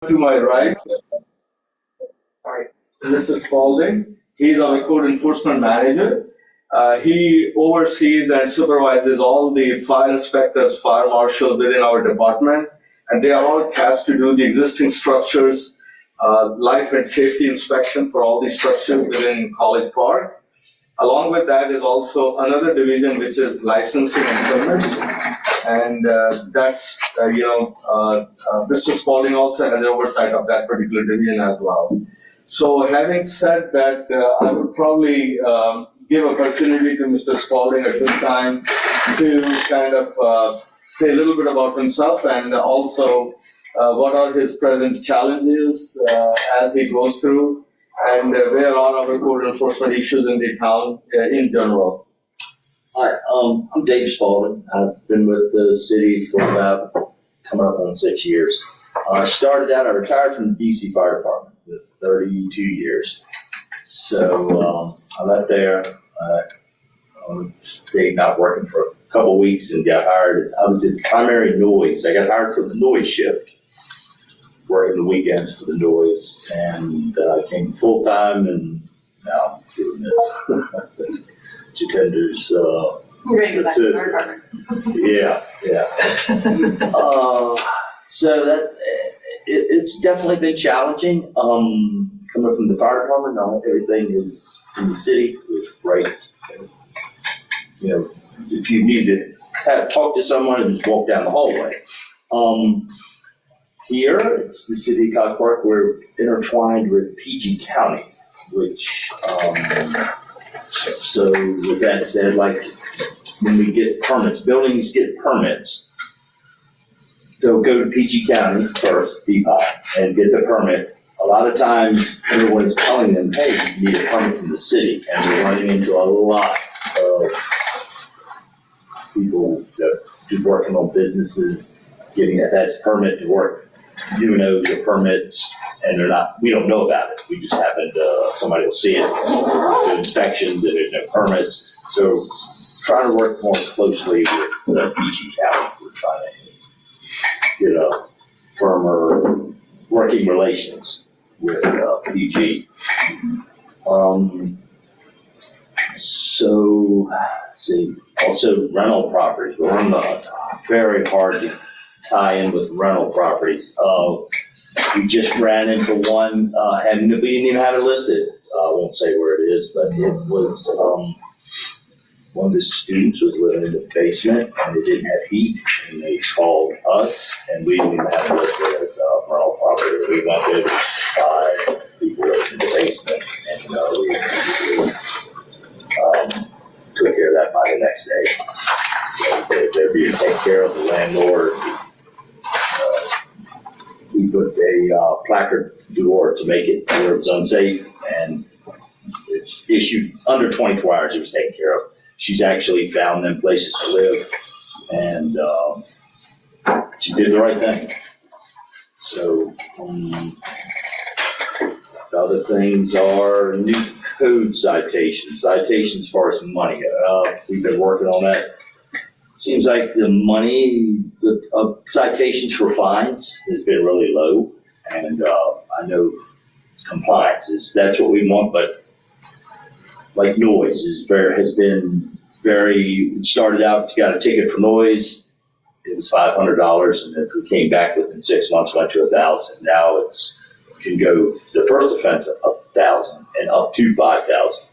To my right, Mr. Spalding. He's our code enforcement manager. He oversees and supervises all the fire inspectors, fire marshals within our department, and they are all tasked to do the existing structures, life and safety inspection for all the structures within College Park. Along with that is also another division which is licensing and permits, and that's Mr. Spalding also has oversight of that particular division as well. So having said that, I would probably give opportunity to Mr. Spalding at this time to kind of say a little bit about himself and also what are his present challenges as he goes through, and where are our code enforcement issues in the town in general. Hi, I'm Dave Spalding. I've been with the city for about coming up on 6 years. I retired from the DC Fire Department with 32 years. So I left there, stayed not working for a couple of weeks and got hired. I was in primary noise. I got hired for the noise shift, working the weekends for the noise, and I came full time, and now I'm doing this. Jatinder's assistant. Yeah. So that it's definitely been challenging. Coming from the fire department, not everything is in the city is right. You know, if you need to talk to someone, just walk down the hallway. Here, it's the city of Khokhar. We're intertwined with PG County, which, so with that said, like when we get permits, buildings get permits, they'll go to PG County first, DPI, and get the permit. A lot of times, everyone's telling them, hey, you need a permit from the city, and we're running into a lot of people that are working on businesses, getting that's permit to work. You know the permits, and we don't know about it. We just happen to, somebody will see it, do inspections, and there's no permits. So trying to work more closely with the PG County. We're trying to get a firmer working relations with PG. So, let's see, also rental properties. It's very hard to tie in with rental properties. We just ran into one, we didn't even have it listed. I won't say where it is, but it was, one of the students was living in the basement and they didn't have heat, and they called us, and we didn't even have it listed as a rental property. We went there to buy people in the basement, and took care of that by the next day. So they're being taken care of, the landlord. We put a placard door to make it where it was unsafe, and it's issued under 24 hours. It was taken care of. She's actually found them places to live, and she did the right thing. So the other things are new code citations as far as money. We've been working on that. Seems like the money, the citations for fines has been really low, and I know compliance that's what we want, but like noise has been very. It started out, you got a ticket for noise, it was $500, and if we came back within 6 months, went to $1,000. Now can go the first offense up $1,000 and up to $5,000.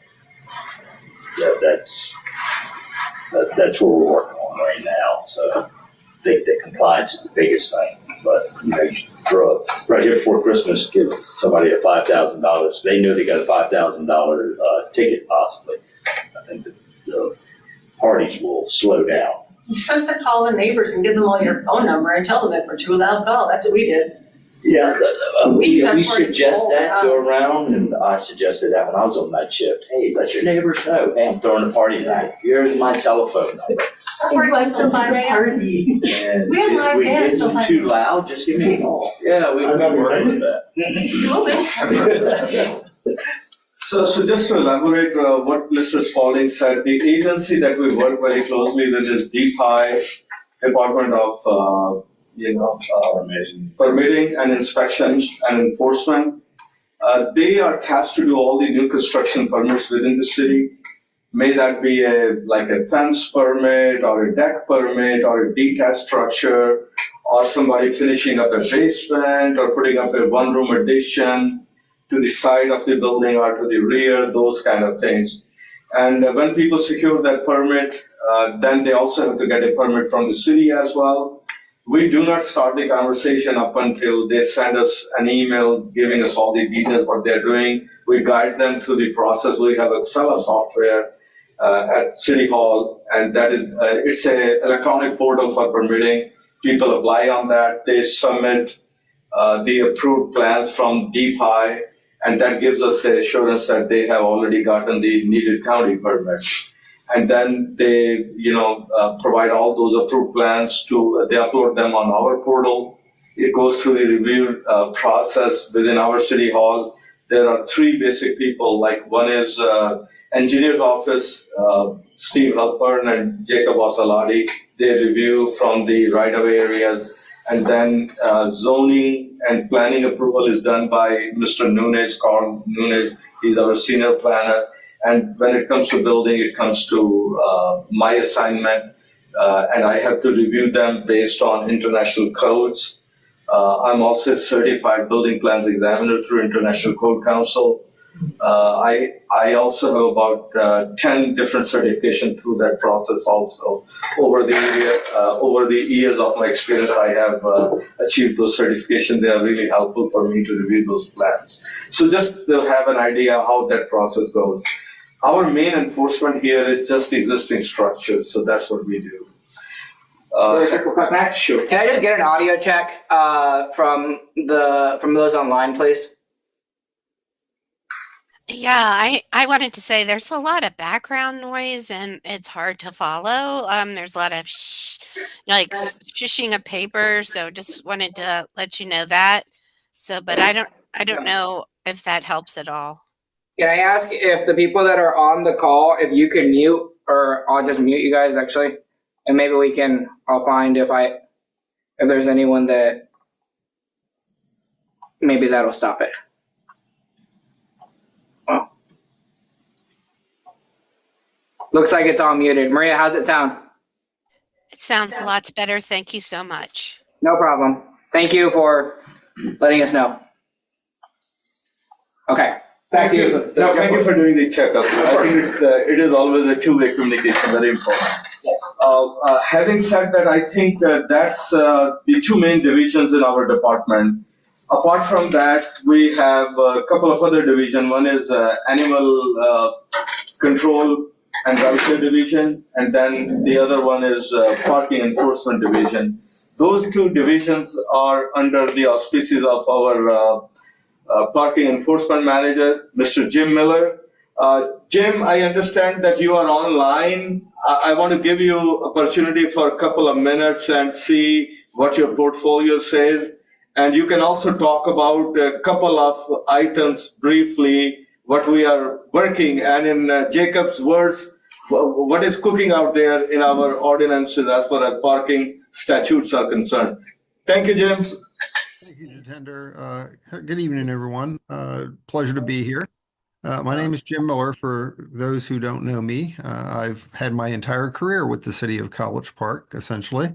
That's what we're working on right now. So I think that compliance is the biggest thing. But you throw it right here before Christmas, give somebody a $5,000. They know they got a $5,000 ticket possibly. I think the parties will slow down. You're supposed to call the neighbors and give them all your phone number and tell them if we're too loud, call. That's what we did. Yeah, we suggest that, go around, and I suggested that when I was on night shift. Hey, let your neighbors know. Hey, I'm throwing a party tonight. Here's my telephone number. Party. And We have if live we bands get till too loud, just give me a call. Yeah, we've been working with that. So just to elaborate what Mr. Spalding said, the agency that we work very closely with is DPI, Department of permitting and inspections and enforcement. They are tasked to do all the new construction permits within the city. May that be like a fence permit or a deck permit or a detached structure, or somebody finishing up a basement or putting up a one-room addition to the side of the building or to the rear, those kind of things. And when people secure that permit, then they also have to get a permit from the city as well. We do not start the conversation up until they send us an email giving us all the details, what they're doing. We guide them through the process. We have Excel software at City Hall, and that is it's a electronic portal for permitting. People apply on that. They submit the approved plans from DPI, and that gives us the assurance that they have already gotten the needed county permits. And then they, provide all those approved plans they upload them on our portal. It goes through the review process within our City Hall. There are three basic people, like one is engineer's office, Steve Halpern and Jacob Osalati. They review from the right-of-way areas. And then zoning and planning approval is done by Mr. Nunes, Carl Nunes. He's our senior planner. And when it comes to building, it comes to my assignment, and I have to review them based on international codes. I'm also a certified building plans examiner through International Code Council. I also have about 10 different certifications through that process also. Over the years of my experience, I have achieved those certifications. They are really helpful for me to review those plans. So just to have an idea how that process goes. Our main enforcement here is just the existing structures, so that's what we do. Sure. Can I just get an audio check from those online, please? Yeah, I wanted to say there's a lot of background noise and it's hard to follow. There's a lot of shushing of paper, so just wanted to let you know that. So, but I don't know if that helps at all. Can I ask if the people that are on the call, if you can mute, or I'll just mute you guys actually, and maybe I'll find if there's anyone that maybe that'll stop it. Well, looks like it's all muted. Maria, how's it sound? It sounds lots better. Thank you so much. No problem. Thank you for letting us know. Okay. Thank you. Thank you for doing the checkup. I think it is always a two-way communication, very important. Having said that, I think that's the two main divisions in our department. Apart from that, we have a couple of other divisions. One is animal control and welfare division, and then the other one is parking enforcement division. Those two divisions are under the auspices of our parking enforcement manager, Mr. Jim Miller. Jim, I understand that you are online. I want to give you opportunity for a couple of minutes and see what your portfolio says. And you can also talk about a couple of items briefly, what we are working, and in Jacob's words, what is cooking out there in our ordinances as far as parking statutes are concerned. Thank you, Jim. Thank you, Jatinder. Good evening, everyone. Pleasure to be here. My name is Jim Miller. For those who don't know me, I've had my entire career with the city of College Park, essentially.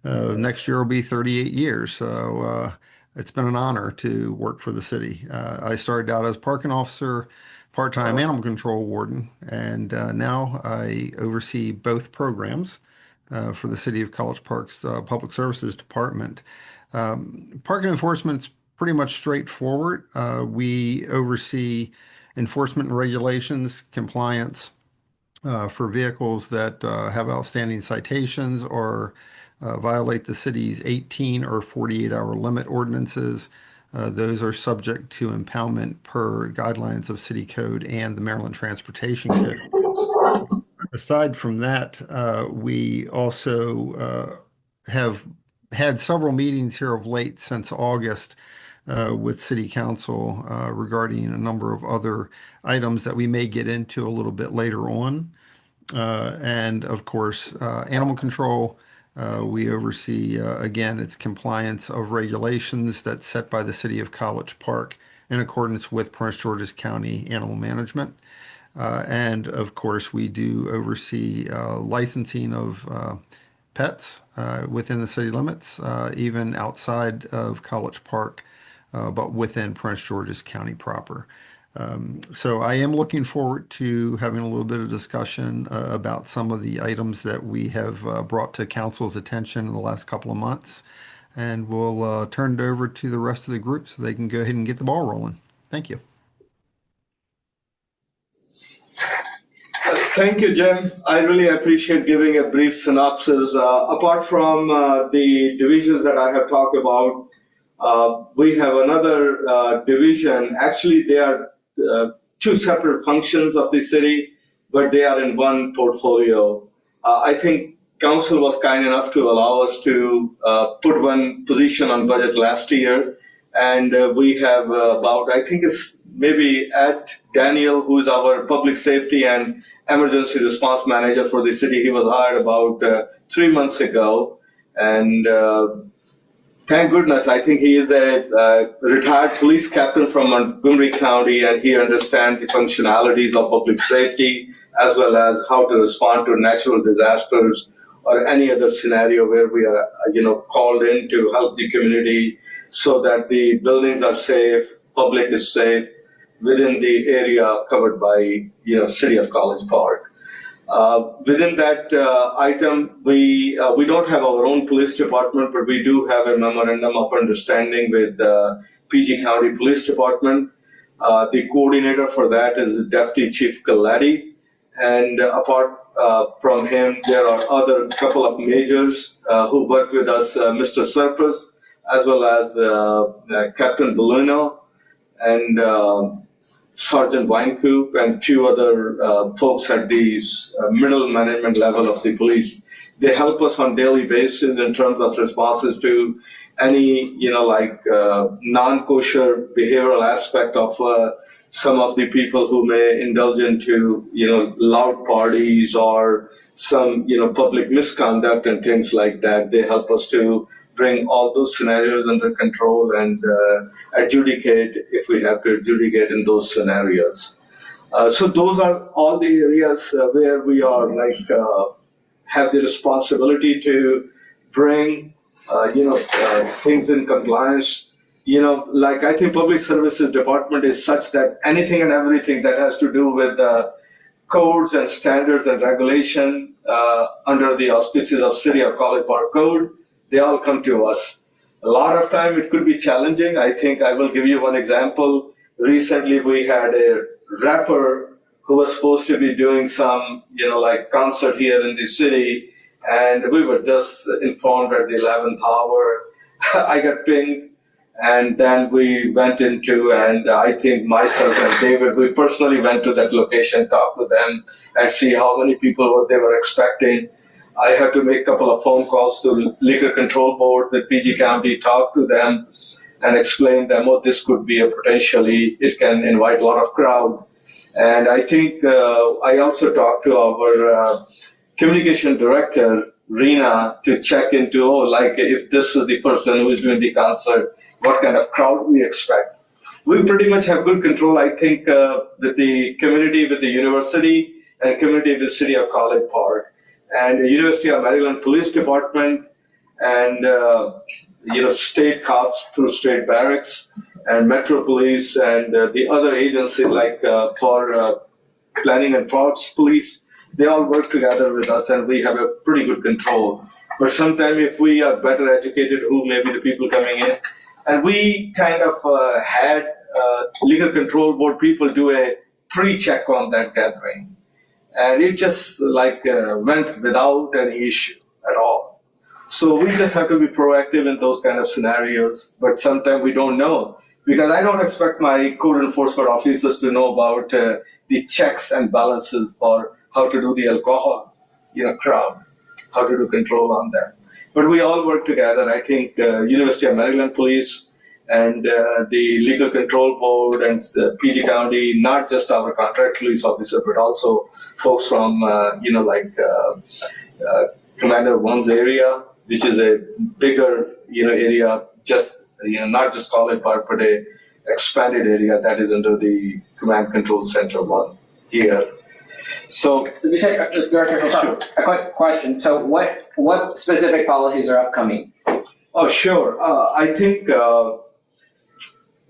Next year will be 38 years, so it's been an honor to work for the city. I started out as parking officer, part-time animal control warden, and now I oversee both programs for the city of College Park's Public Services Department. Parking enforcement's pretty much straightforward. We oversee enforcement and regulations, compliance for vehicles that have outstanding citations or violate the city's 18 or 48-hour limit ordinances. Those are subject to impoundment per guidelines of city code and the Maryland Transportation Code. Aside from that, we also have had several meetings here of late since August with City Council regarding a number of other items that we may get into a little bit later on. And of course, animal control, We oversee, again, its compliance of regulations that's set by the City of College Park in accordance with Prince George's County Animal Management. And of course, we do oversee licensing of pets within the city limits, even outside of College Park, but within Prince George's County proper. So I am looking forward to having a little bit of discussion about some of the items that we have brought to council's attention in the last couple of months. And we'll turn it over to the rest of the group so they can go ahead and get the ball rolling. Thank you. Thank you, Jim. I really appreciate giving a brief synopsis. Apart from the divisions that I have talked about, we have another division. Actually, they are two separate functions of the city, but they are in one portfolio. I think council was kind enough to allow us to put one position on budget last year. And we have about, I think it's maybe at Daniel, who's our public safety and emergency response manager for the city. He was hired about 3 months ago. And thank goodness, I think he is a retired police captain from Montgomery County, and he understands the functionalities of public safety as well as how to respond to natural disasters or any other scenario where we are, called in to help the community so that the buildings are safe, public is safe within the area covered by, City of College Park. Within that item, we don't have our own police department, but we do have a memorandum of understanding with PG County Police Department. The coordinator for that is Deputy Chief Galati, and apart from him, there are other couple of majors who work with us, Mr. Surplus, as well as Captain Bellino and Sergeant Weinkoop and few other folks at the middle management level of the police. They help us on daily basis in terms of responses to any, non-kosher behavioral aspect of some of the people who may indulge into, loud parties or some, public misconduct and things like that. They help us to bring all those scenarios under control and adjudicate if we have to adjudicate in those scenarios. So those are all the areas where we are have the responsibility to bring, things in compliance. I think public services department is such that anything and everything that has to do with codes and standards and regulation under the auspices of City of College Park Code, they all come to us. A lot of time it could be challenging. I think I will give you one example. Recently we had a rapper who was supposed to be doing some, concert here in the city, and we were just informed at the 11th hour. I got pinged, and then we went into, and I think myself and David, we personally went to that location, talked with them, and see how many people what they were expecting. I had to make a couple of phone calls to Liquor Control Board with PG County, talk to them, and explain them, this could be it can invite a lot of crowd. And I think I also talked to our communication director, Rena, to check into, if this is the person who is doing the concert, what kind of crowd we expect. We pretty much have good control, I think, with the community, with the university, and community with the City of College Park. And the University of Maryland Police Department, and state cops through state barracks, and Metro Police, and the other agency for Planning and Parks Police, they all work together with us, and we have a pretty good control. But sometimes if we are better educated, who may be the people coming in, and we kind of had Legal Control Board people do a pre-check on that gathering. And it just went without any issue at all. So we just have to be proactive in those kind of scenarios. But sometimes we don't know, because I don't expect my code enforcement officers to know about the checks and balances for how to do the alcohol, crowd, how to do control on that. But we all work together. I think University of Maryland Police and the Legal Control Board and PG County, not just our contract police officer, but also folks from, Commander One's area, which is a bigger, area, just, not just College Park, but a expanded area that is under the Command Control Center 1 here. So, Director Khokhar, a quick question. So what specific policies are upcoming? oh, sure. I think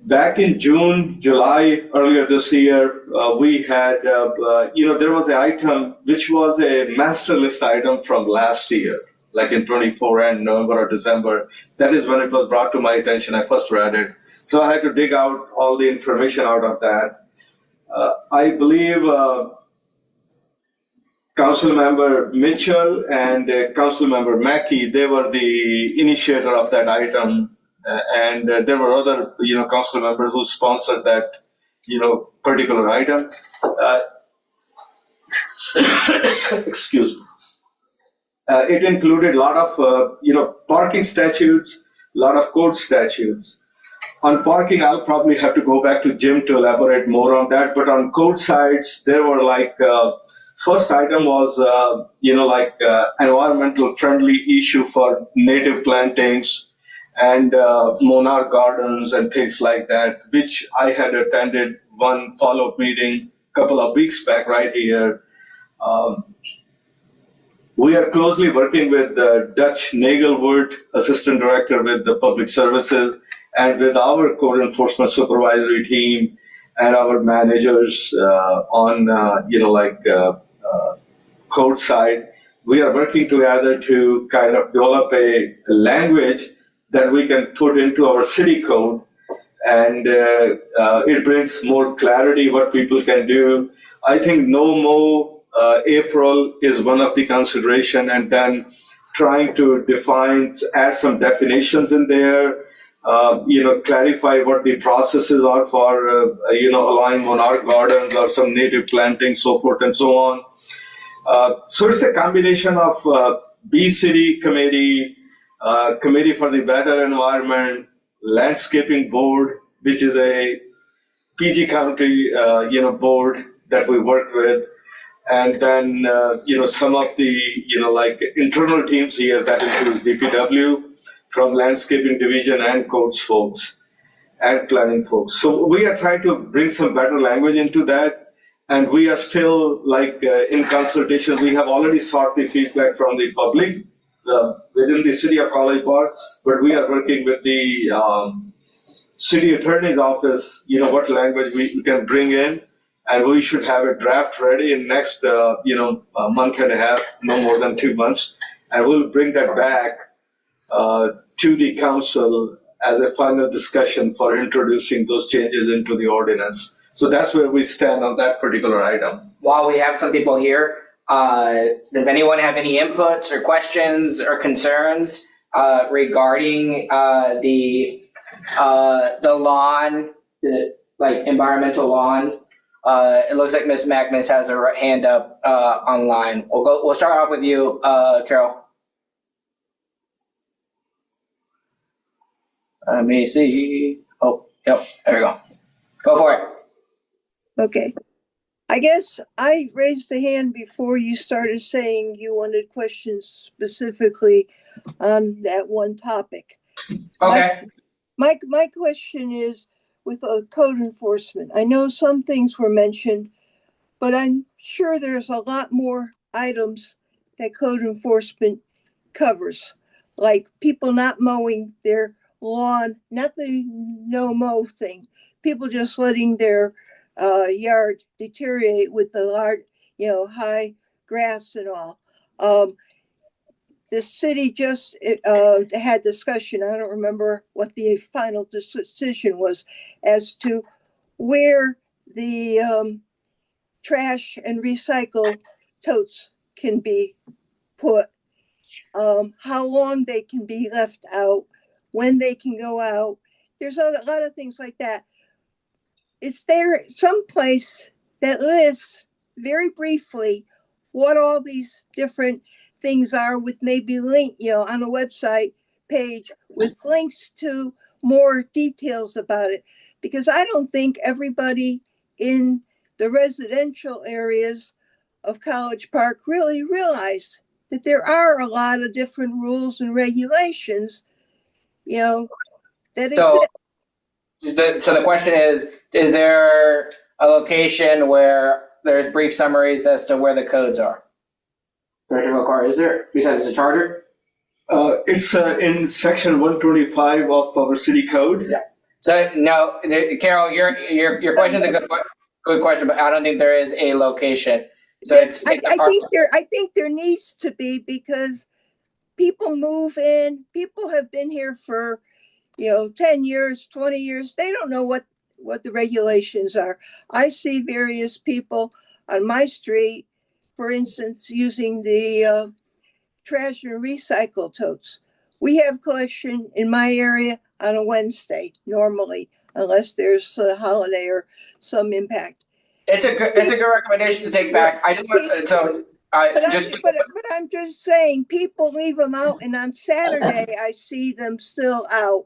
back in June, July, earlier this year, we had, there was an item which was a master list item from last year, like in 24 and November or December. That is when it was brought to my attention. I first read it. So I had to dig out all the information out of that. I believe Council Member Mitchell and Council Member Mackey, they were the initiator of that item. And there were other, council members who sponsored that, particular item. Excuse me. It included a lot of, parking statutes, a lot of code statutes. On parking, I'll probably have to go back to Jim to elaborate more on that. But on code sides, there were like, first item was, environmental friendly issue for native plantings and monarch gardens and things like that, which I had attended one follow-up meeting a couple of weeks back right here. We are closely working with Dutch Nagelwood, Assistant Director with the Public Services, and with our code enforcement supervisory team and our managers on, code side. We are working together to kind of develop a language that we can put into our city code, and it brings more clarity what people can do. I think no more April is one of the consideration, and then trying to define, add some definitions in there, clarify what the processes are for, allowing monarch gardens or some native planting, so forth and so on. So it's a combination of B City Committee, Committee for the Better Environment, Landscaping Board, which is a PG County, board that we work with, and then, some of the, internal teams here that includes DPW from Landscaping Division and codes folks and planning folks. So we are trying to bring some better language into that. And we are still in consultation. We have already sought the feedback from the public within the city of College Park, but we are working with the city attorney's office, what language we can bring in, and we should have a draft ready in next, a month and a half, no more than 2 months. And we'll bring that back to the council as a final discussion for introducing those changes into the ordinance. So that's where we stand on that particular item. While we have some people here, does anyone have any inputs or questions or concerns regarding the lawn, environmental lawns? It looks like Ms. Magnus has her hand up online. We'll start off with you, Carol. Let me see. Oh, yep, there we go. Go for it. Okay. I guess I raised the hand before you started saying you wanted questions specifically on that one topic. Okay. My question is with code enforcement. I know some things were mentioned, but I'm sure there's a lot more items that code enforcement covers, like people not mowing their lawn, not the no mow thing, people just letting their yard deteriorate with the large, high grass and all. The city just had discussion. I don't remember what the final decision was as to where the trash and recycle totes can be put, how long they can be left out, when they can go out. There's a lot of things like that. Is there someplace that lists very briefly what all these different things are, with maybe link, on a website page with links to more details about it? Because I don't think everybody in the residential areas of College Park really realize that there are a lot of different rules and regulations, that So, exist. so the question is there a location where there's brief summaries as to where the codes are? Director Khokhar, is there, besides the charter? It's in section 125 of our city code. Yeah. So no, Carol, your question's a good question, but I don't think there is a location. So I think there needs to be, because people move in, people have been here for 10 years, 20 years. They don't know what the regulations are. I see various people on my street, for instance, using the trash and recycle totes. We have collection in my area on a Wednesday normally, unless there's a holiday or some impact. It's a good recommendation to take back. I didn't But I'm just saying, people leave them out, and on Saturday I see them still out,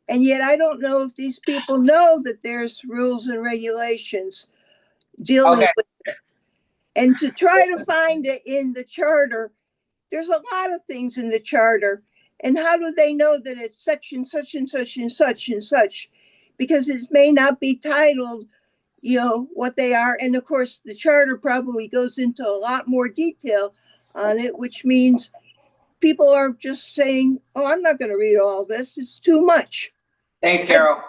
and yet I don't know if these people know that there's rules and regulations dealing with it. And to try to find it in the charter, there's a lot of things in the charter, and how do they know that it's section such and such and such and such? Because it may not be titled what they are. And of course, the charter probably goes into a lot more detail on it, which means people are just saying, oh, I'm not going to read all this. It's too much. Thanks, Carol.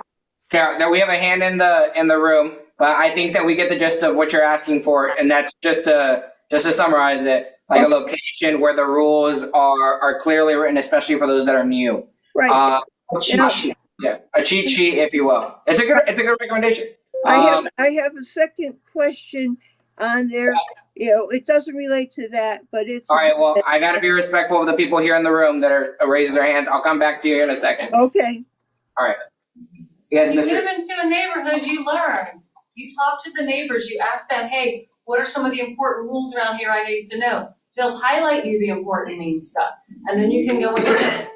Carol, now we have a hand in the room, but I think that we get the gist of what you're asking for. And that's just to summarize it, like a location where the rules are clearly written, especially for those that are new. Right. A cheat sheet. Yeah, a cheat sheet, if you will. It's a good recommendation. I have a second question on there. It doesn't relate to that, but it's all right. Well, I got to be respectful of the people here in the room that are raising their hands. I'll come back to you in a second. Okay. All right. Yes, You Mr. move into a neighborhood, you learn. You talk to the neighbors. You ask them, hey, what are some of the important rules around here I need to know? They'll highlight you the important main stuff, and then you can go into it.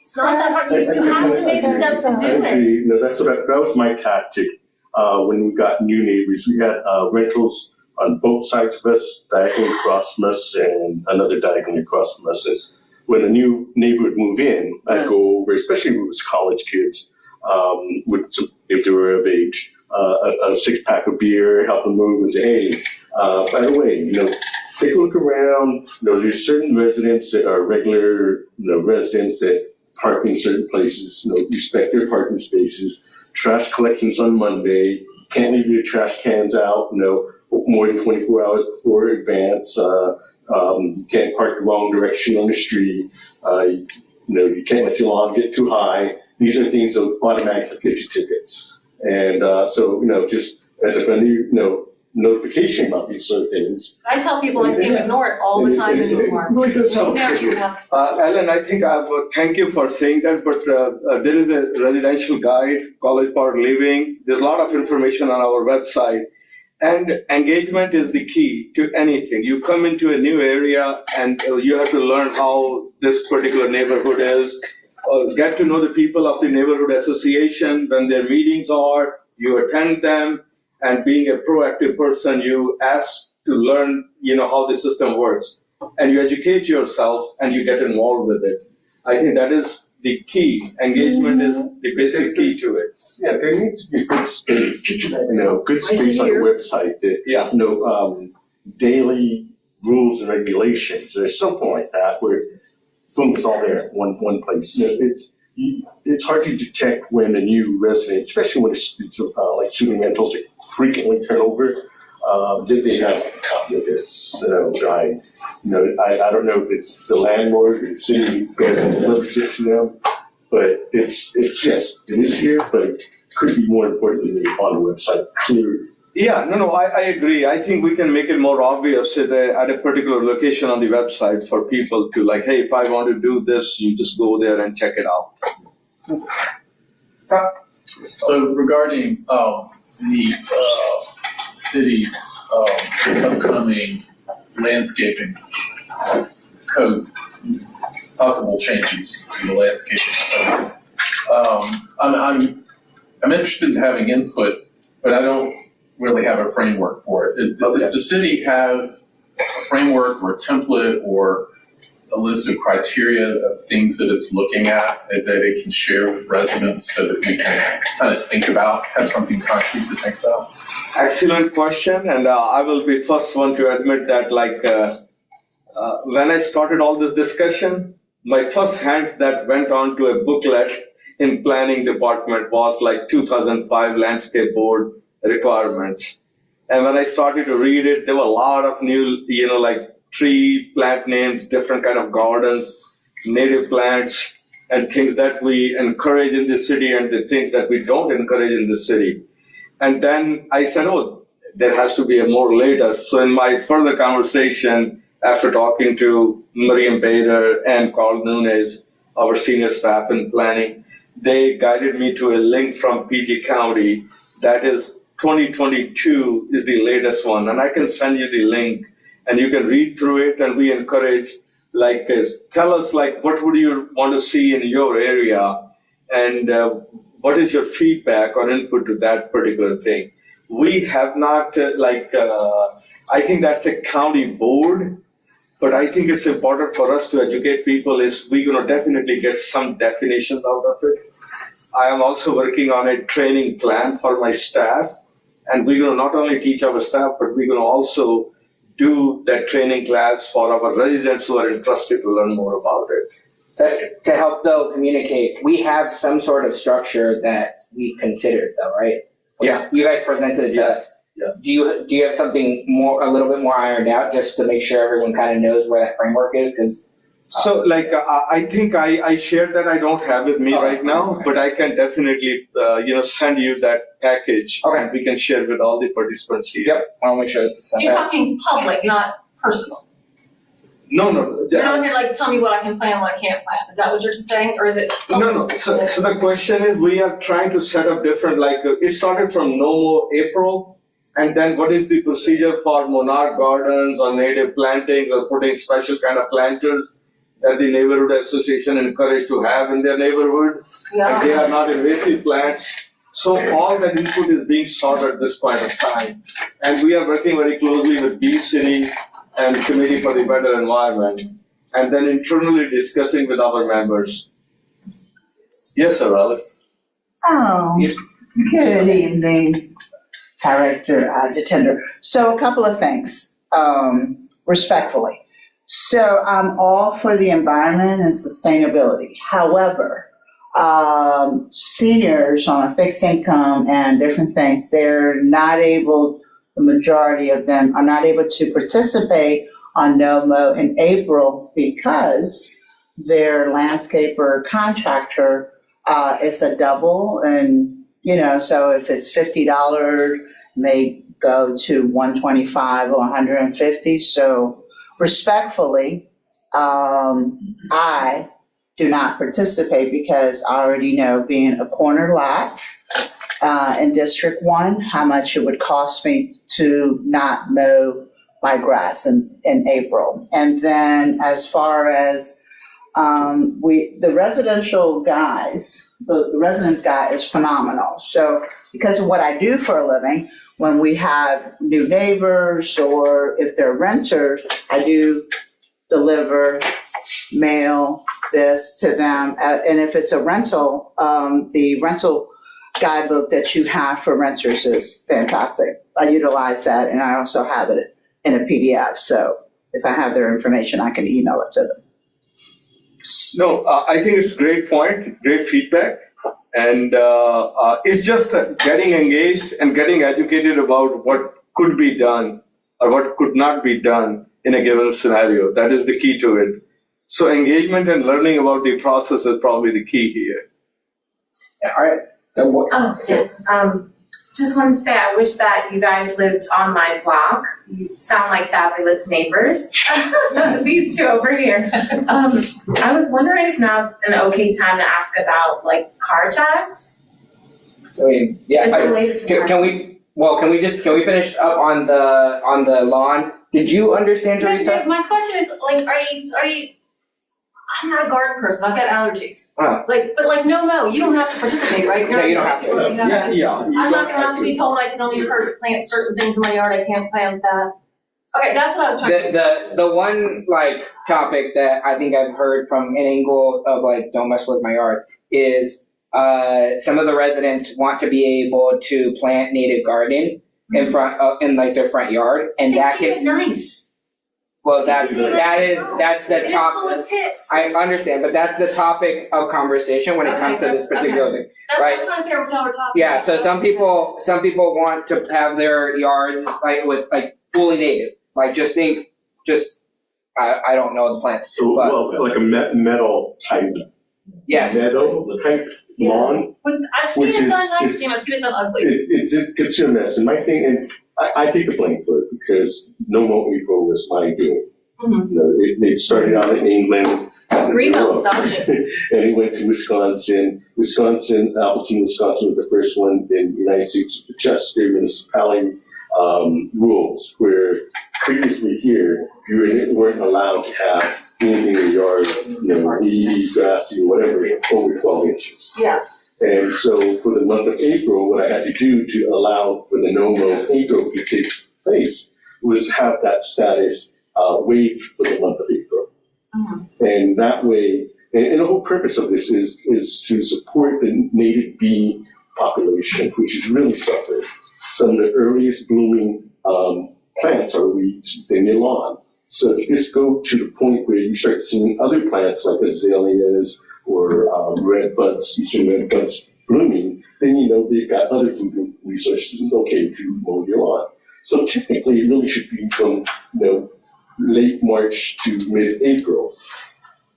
It's not that hard. You have to make steps to do it. That was my tactic. When we got new neighbors, we had rentals on both sides of us, diagonally across from us, and another diagonally across from us. When a new neighbor would move in, I'd go over, especially if it was college kids, if they were of age, a 6-pack of beer, help them move, and say, hey, by the way, take a look around. There's certain residents that are regular, residents that park in certain places, respect their parking spaces. Trash collections on Monday. Can't leave your trash cans out, more than 24 hours before advance. You can't park the wrong direction on the street. You can't let your lawn get too high. These are things that automatically get you tickets. And just as a friendly, notification about these sort of things. I tell people I see them ignore it all the time anymore. Really does help. Alan, I think thank you for saying that, but there is a residential guide, College Park Living. There's a lot of information on our website, and engagement is the key to anything. You come into a new area and you have to learn how this particular neighborhood is, get to know the people of the neighborhood association. When their meetings are, you attend them. And being a proactive person, you ask to learn, how the system works, and you educate yourself and you get involved with it. I think that is the key. Engagement is the basic key to it. Yeah, there needs to be good space, good space on the website that, daily rules and regulations. There's something like that where, boom, it's all there, one place. It's hard to detect when a new resident, especially when it's like student rentals that frequently turn over, did they have a copy of this guide? I don't know if it's the landlord or the city membership to them, but it's yes, it is here, but it could be more importantly on the website, clear. Yeah, I agree. I think we can make it more obvious at a particular location on the website for people to hey, if I want to do this, you just go there and check it out. So regarding the city's upcoming landscaping code, possible changes in the landscaping code, I'm interested in having input, but I don't really have a framework for it. Does the city have a framework or a template or a list of criteria of things that it's looking at that it can share with residents so that we can kind of have something concrete to think about? Excellent question, and I will be first one to admit that when I started all this discussion, my first hands that went on to a booklet in planning department was 2005 landscape board requirements. And when I started to read it, there were a lot of new, tree, plant names, different kind of gardens, native plants, and things that we encourage in the city and the things that we don't encourage in the city. And then I said, there has to be a more latest. So in my further conversation, after talking to Miriam Bader and Carl Nunes, our senior staff in planning, they guided me to a link from PG County that is 2022 is the latest one. And I can send you the link and you can read through it. And we encourage, tell us, what would you want to see in your area? And what is your feedback or input to that particular thing? We have not, I think that's a county board, but I think it's important for us to educate people is we're going to definitely get some definitions out of it. I am also working on a training plan for my staff, and we're going to not only teach our staff, but we're going to also do that training class for our residents who are interested to learn more about it. To help though communicate, we have some sort of structure that we considered though, right? Yeah. You guys presented it to us. Yeah. Do you have something a little bit more ironed out just to make sure everyone kind of knows where that framework is? Because I think I shared that. I don't have it with me right now, okay. but I can definitely send you that package. Okay. And we can share with all the participants here. Yep. I'll make sure. So you're talking public, not personal. No. You're not gonna tell me what I can plan, what I can't plan. Is that what you're saying, or is it? No. So the question is, we are trying to set up different. It started from no more April, and then what is the procedure for monarch gardens or native plantings or putting special kind of planters that the neighborhood association encouraged to have in their neighborhood, Yeah. and they are not invasive plants. So all that input is being sought at this point of time, and we are working very closely with B City and Committee for the Better Environment, and then internally discussing with our members. Yes, sir, Alice. Oh, good evening, Director Jatinder. So a couple of things, respectfully. So I'm all for the environment and sustainability. However, seniors on a fixed income and different things, they're not able, the majority of them are not able to participate on NOMO in April because their landscaper contractor is a double, and so if it's $50, may go to $125 or $150. So respectfully, I do not participate because I already know, being a corner lot in District 1, how much it would cost me to not mow my grass in April. And then as far as the residential guys, the residence guy is phenomenal. So because of what I do for a living, when we have new neighbors or if they're renters, I do deliver, mail this to them. And if it's a rental, the rental guidebook that you have for renters is fantastic. I utilize that, and I also have it in a PDF. So if I have their information, I can email it to them. No, I think it's a great point, great feedback. And it's just getting engaged and getting educated about what could be done or what could not be done in a given scenario. That is the key to it. So engagement and learning about the process is probably the key here. Yeah, all right. Oh, yes. Just wanted to say I wish that you guys lived on my block. You sound like fabulous neighbors. These two over here. I was wondering if now's an okay time to ask about car tags. I mean, yeah. It's related to Can we finish up on the lawn? Did you understand, Teresa? My question is, are you? I'm not a garden person. I've got allergies. Oh. But no, you don't have to participate, right? No, you don't have to. Yeah. I'm not gonna have to be told I can only plant certain things in my yard. I can't plant that. Okay, that's what I was trying to. The one like topic that I think I've heard from an angle of like don't mess with my yard is some of the residents want to be able to plant native garden in front in like their front yard, and They that keep can it nice. well that's the It's full topic. of tips. I understand, but that's the topic of conversation when it Okay, comes to this particular thing. That's what I Right. was trying to figure out what we're talking Yeah, about. so some people want to have their yards like with like fully native. Like I don't know the plants, So, but well, like a metal type, yes. meadow type lawn. But I've seen Which it done is- nicely, and I've seen it done ugly. It gets you a mess. And my thing, and I take the blame for it because No Mo April was my doing. Mhm. You know, it started out in England. Greenbelt stopped it. And it went to Wisconsin. Appleton, Wisconsin was the first one in the United States to adjust their municipality rules, where previously here, you weren't allowed to have anything in your yard, weedy, grassy, whatever, over 12 inches. Yeah. And so for the month of April, what I had to do to allow for the No Mo April to take place was have that status waived for the month of April. Mm-hmm. And that way, and the whole purpose of this is to support the native bee population, which is really suffering. Some of the earliest blooming plants are weeds in your lawn. So if you just go to the point where you start seeing other plants like azaleas or eastern red buds blooming, then they've got other food resources okay to mow your lawn. So technically, it really should be from late March to mid-April,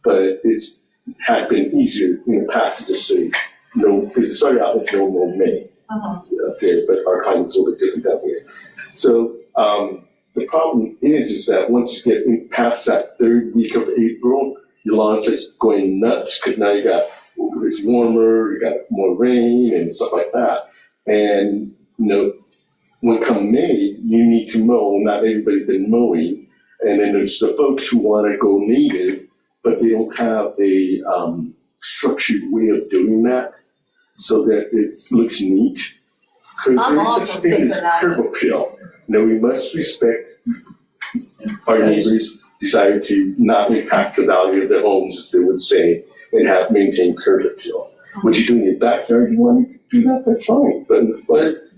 but it's had been easier in the past to just say no, because it started out with No Mo May up there, but our climate's a little bit different down here. So the problem is that once you get past that third week of April, your lawn starts going nuts because now it's warmer, you got more rain and stuff like that. And when come May, you need to mow. Not everybody's been mowing, and then there's the folks who want to go native, but they don't have a structured way of doing that so that it looks neat. Because I'm all there's such for a thing as fixing that. curb appeal. We must respect our neighbors' desire to not impact the value of their homes, as they would say, and have maintained curb appeal. What you do in your backyard, you want to do that, that's fine. But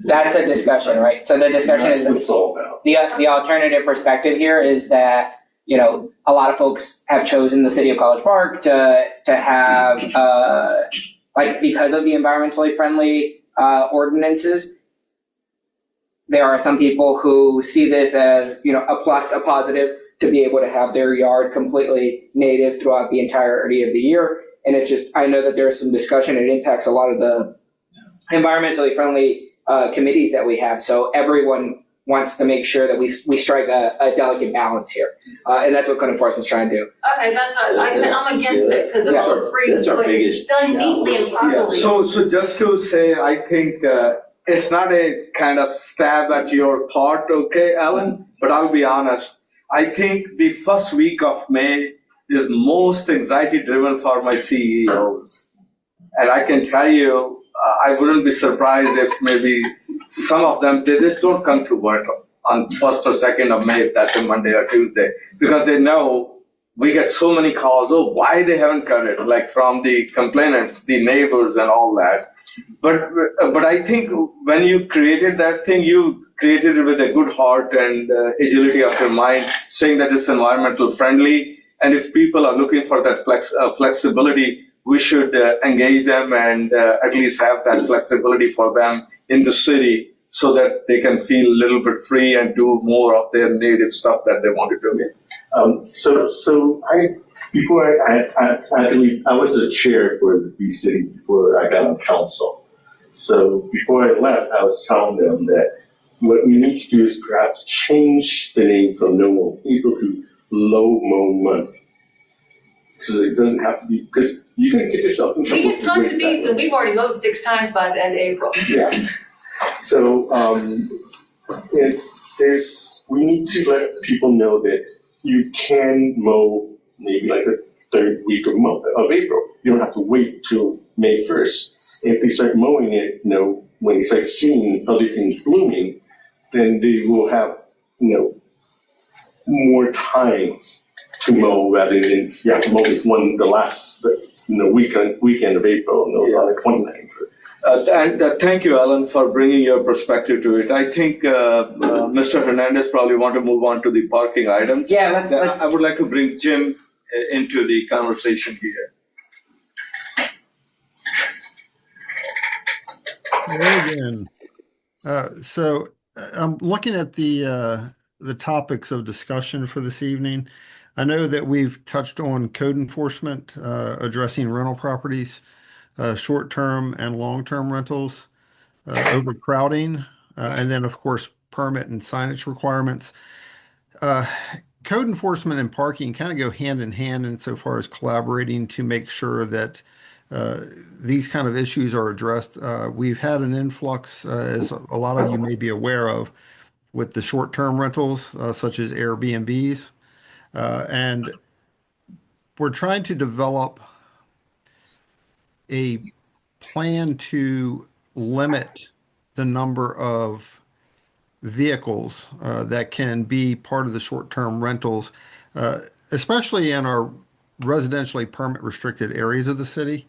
That's a discussion, right? So the discussion that's is what it's all about. the alternative perspective here is that a lot of folks have chosen the city of College Park to have because of the environmentally friendly ordinances. There are some people who see this as a plus, a positive to be able to have their yard completely native throughout the entirety of the year. And I know that there's some discussion. It impacts a lot of the environmentally friendly committees that we have. So everyone wants to make sure that we strike a delicate balance here. And that's what code enforcement's trying to do. Okay, that's not, I'm against it because it all agrees, That's our but it's biggest done neatly and properly. So just to say, I think it's not a kind of stab at your thought, okay, Alan? But I'll be honest. I think the first week of May is most anxiety-driven for my CEOs. And I can tell you, I wouldn't be surprised if maybe some of them, they just don't come to work on 1st or 2nd of May, if that's a Monday or Tuesday, because they know we get so many calls, why they haven't cut it, like from the complainants, the neighbors and all that. But I think when you created that thing, you created it with a good heart and agility of your mind, saying that it's environmental friendly. And if people are looking for that flexibility, we should engage them and at least have that flexibility for them in the city so that they can feel a little bit free and do more of their native stuff that they want to do. So before I was the chair for the B City before I got on council. So before I left, I was telling them that what we need to do is perhaps change the name from No Mo April to Low Mo Month. So it doesn't have to be, because you're going to get yourself in trouble. We get tons of bees and we've already mowed 6 times by the end of April. Yeah. So we need to let people know that you can mow maybe like the 3rd week of April. You don't have to wait till May 1st. If they start mowing it, when they start seeing other things blooming, then they will have, more time to mow rather than you have to mow this one the last weekend of April, on the 29th. And thank you, Alan, for bringing your perspective to it. I think Mr. Hernandez probably want to move on to the parking items. Yeah, let's. I would like to bring Jim into the conversation here. Hello again. So I'm looking at the topics of discussion for this evening. I know that we've touched on code enforcement, addressing rental properties, short-term and long-term rentals, overcrowding, and then of course permit and signage requirements. Code enforcement and parking kind of go hand in hand insofar as collaborating to make sure that these kind of issues are addressed. We've had an influx, as a lot of you may be aware of, with the short-term rentals, such as Airbnbs. And we're trying to develop a plan to limit the number of vehicles that can be part of the short-term rentals, especially in our residentially permit restricted areas of the city.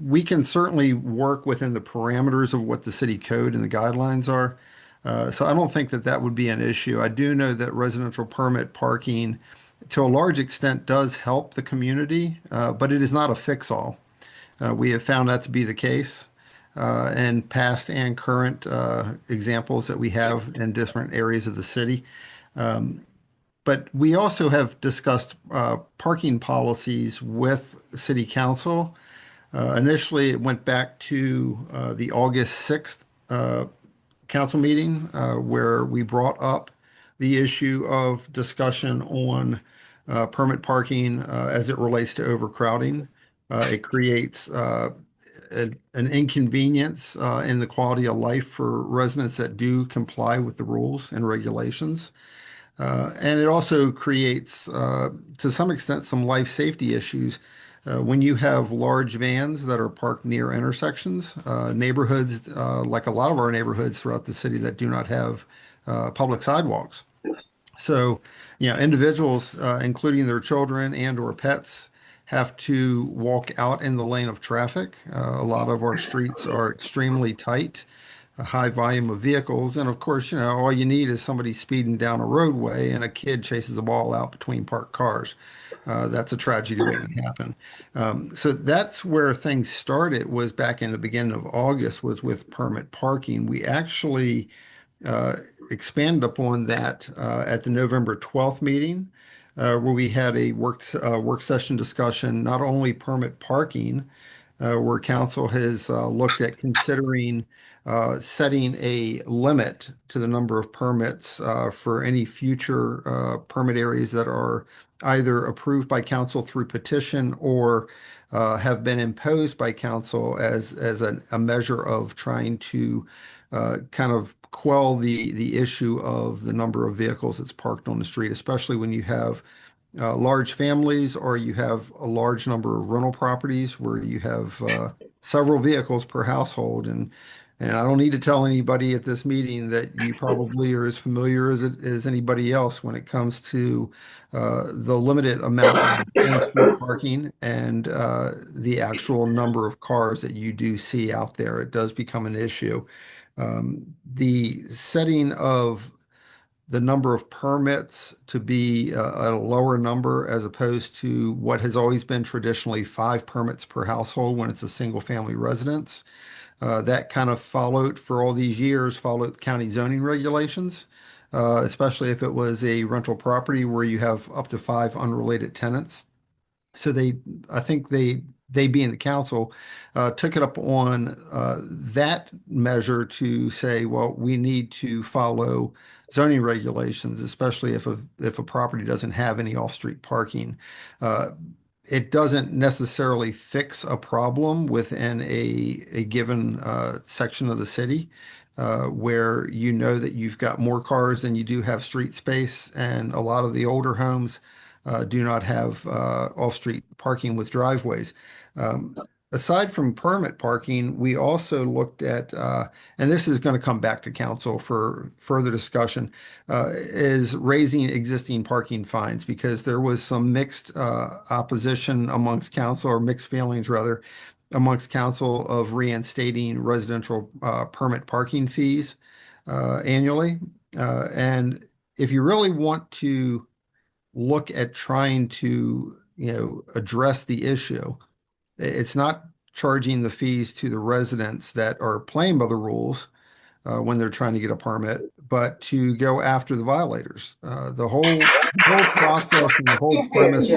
We can certainly work within the parameters of what the city code and the guidelines are. So I don't think that that would be an issue. I do know that residential permit parking, to a large extent, does help the community, but it is not a fix-all. We have found that to be the case in past and current examples that we have in different areas of the city. But we also have discussed parking policies with City Council. Initially, it went back to the August 6th council meeting where we brought up the issue of discussion on permit parking as it relates to overcrowding. It creates an inconvenience in the quality of life for residents that do comply with the rules and regulations. And it also creates, to some extent, some life safety issues. When you have large vans that are parked near intersections, neighborhoods, like a lot of our neighborhoods throughout the city that do not have public sidewalks. So, individuals, including their children and or pets, have to walk out in the lane of traffic. A lot of our streets are extremely tight, a high volume of vehicles. And of course, all you need is somebody speeding down a roadway and a kid chases a ball out between parked cars. That's a tragedy waiting to happen. So that's where things started, was back in the beginning of August, was with permit parking. We actually expanded upon that at the November 12th meeting, where we had a work session discussion, not only permit parking, where council has looked at considering setting a limit to the number of permits for any future permit areas that are either approved by council through petition or have been imposed by council as a measure of trying to kind of quell the issue of the number of vehicles that's parked on the street, especially when you have large families or you have a large number of rental properties where you have several vehicles per household. And I don't need to tell anybody at this meeting that you probably are as familiar as anybody else when it comes to the limited amount of on-street parking and the actual number of cars that you do see out there. It does become an issue. The setting of the number of permits to be a lower number as opposed to what has always been traditionally 5 permits per household when it's a single family residence. That kind of followed county zoning regulations, especially if it was a rental property where you have up to 5 unrelated tenants. So I think they being the council, took it up on that measure to say, well, we need to follow zoning regulations, especially if a property doesn't have any off-street parking. It doesn't necessarily fix a problem within a given section of the city, where that you've got more cars than you do have street space, and a lot of the older homes do not have off-street parking with driveways. aside from permit parking, we also looked at, and this is going to come back to council for further discussion, is raising existing parking fines because there was some mixed opposition amongst council, or mixed feelings rather, amongst council of reinstating residential permit parking fees annually. And if you really want to look at trying to, address the issue, it's not charging the fees to the residents that are playing by the rules when they're trying to get a permit, but to go after the violators. The whole process and the whole premise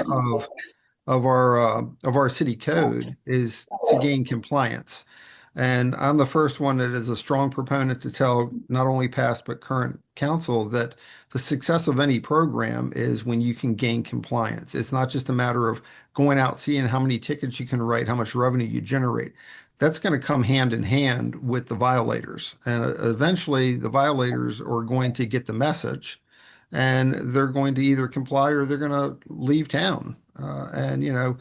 of our city code is to gain compliance. And I'm the first one that is a strong proponent to tell not only past but current council that the success of any program is when you can gain compliance. It's not just a matter of going out, seeing how many tickets you can write, how much revenue you generate. That's going to come hand in hand with the violators. And eventually the violators are going to get the message and they're going to either comply or they're going to leave town. And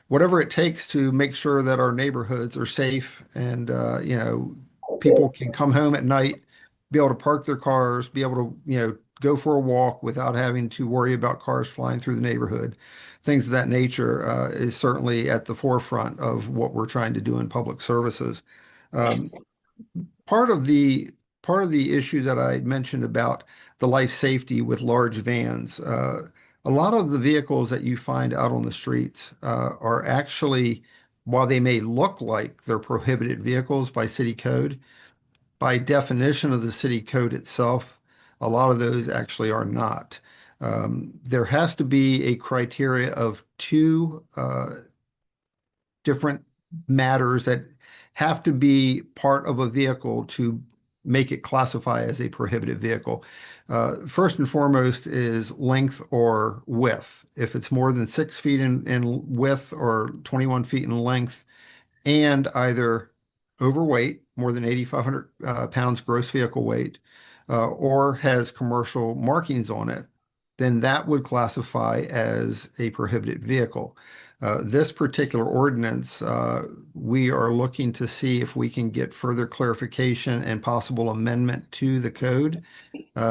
whatever it takes to make sure that our neighborhoods are safe and people can come home at night, be able to park their cars, be able to go for a walk without having to worry about cars flying through the neighborhood. Things of that nature is certainly at the forefront of what we're trying to do in public services. Um, part of the part of the issue that I mentioned about the life safety with large vans, a lot of the vehicles that you find out on the streets are actually, while they may look like they're prohibited vehicles by city code, by definition of the city code itself, a lot of those actually are not. There has to be a criteria of two different matters that have to be part of a vehicle to make it classify as a prohibited vehicle. First and foremost is length or width. If it's more than 6 feet in width or 21 feet in length, and either overweight, more than 8,500 pounds gross vehicle weight, or has commercial markings on it, then that would classify as a prohibited vehicle. This particular ordinance, we are looking to see if we can get further clarification and possible amendment to the code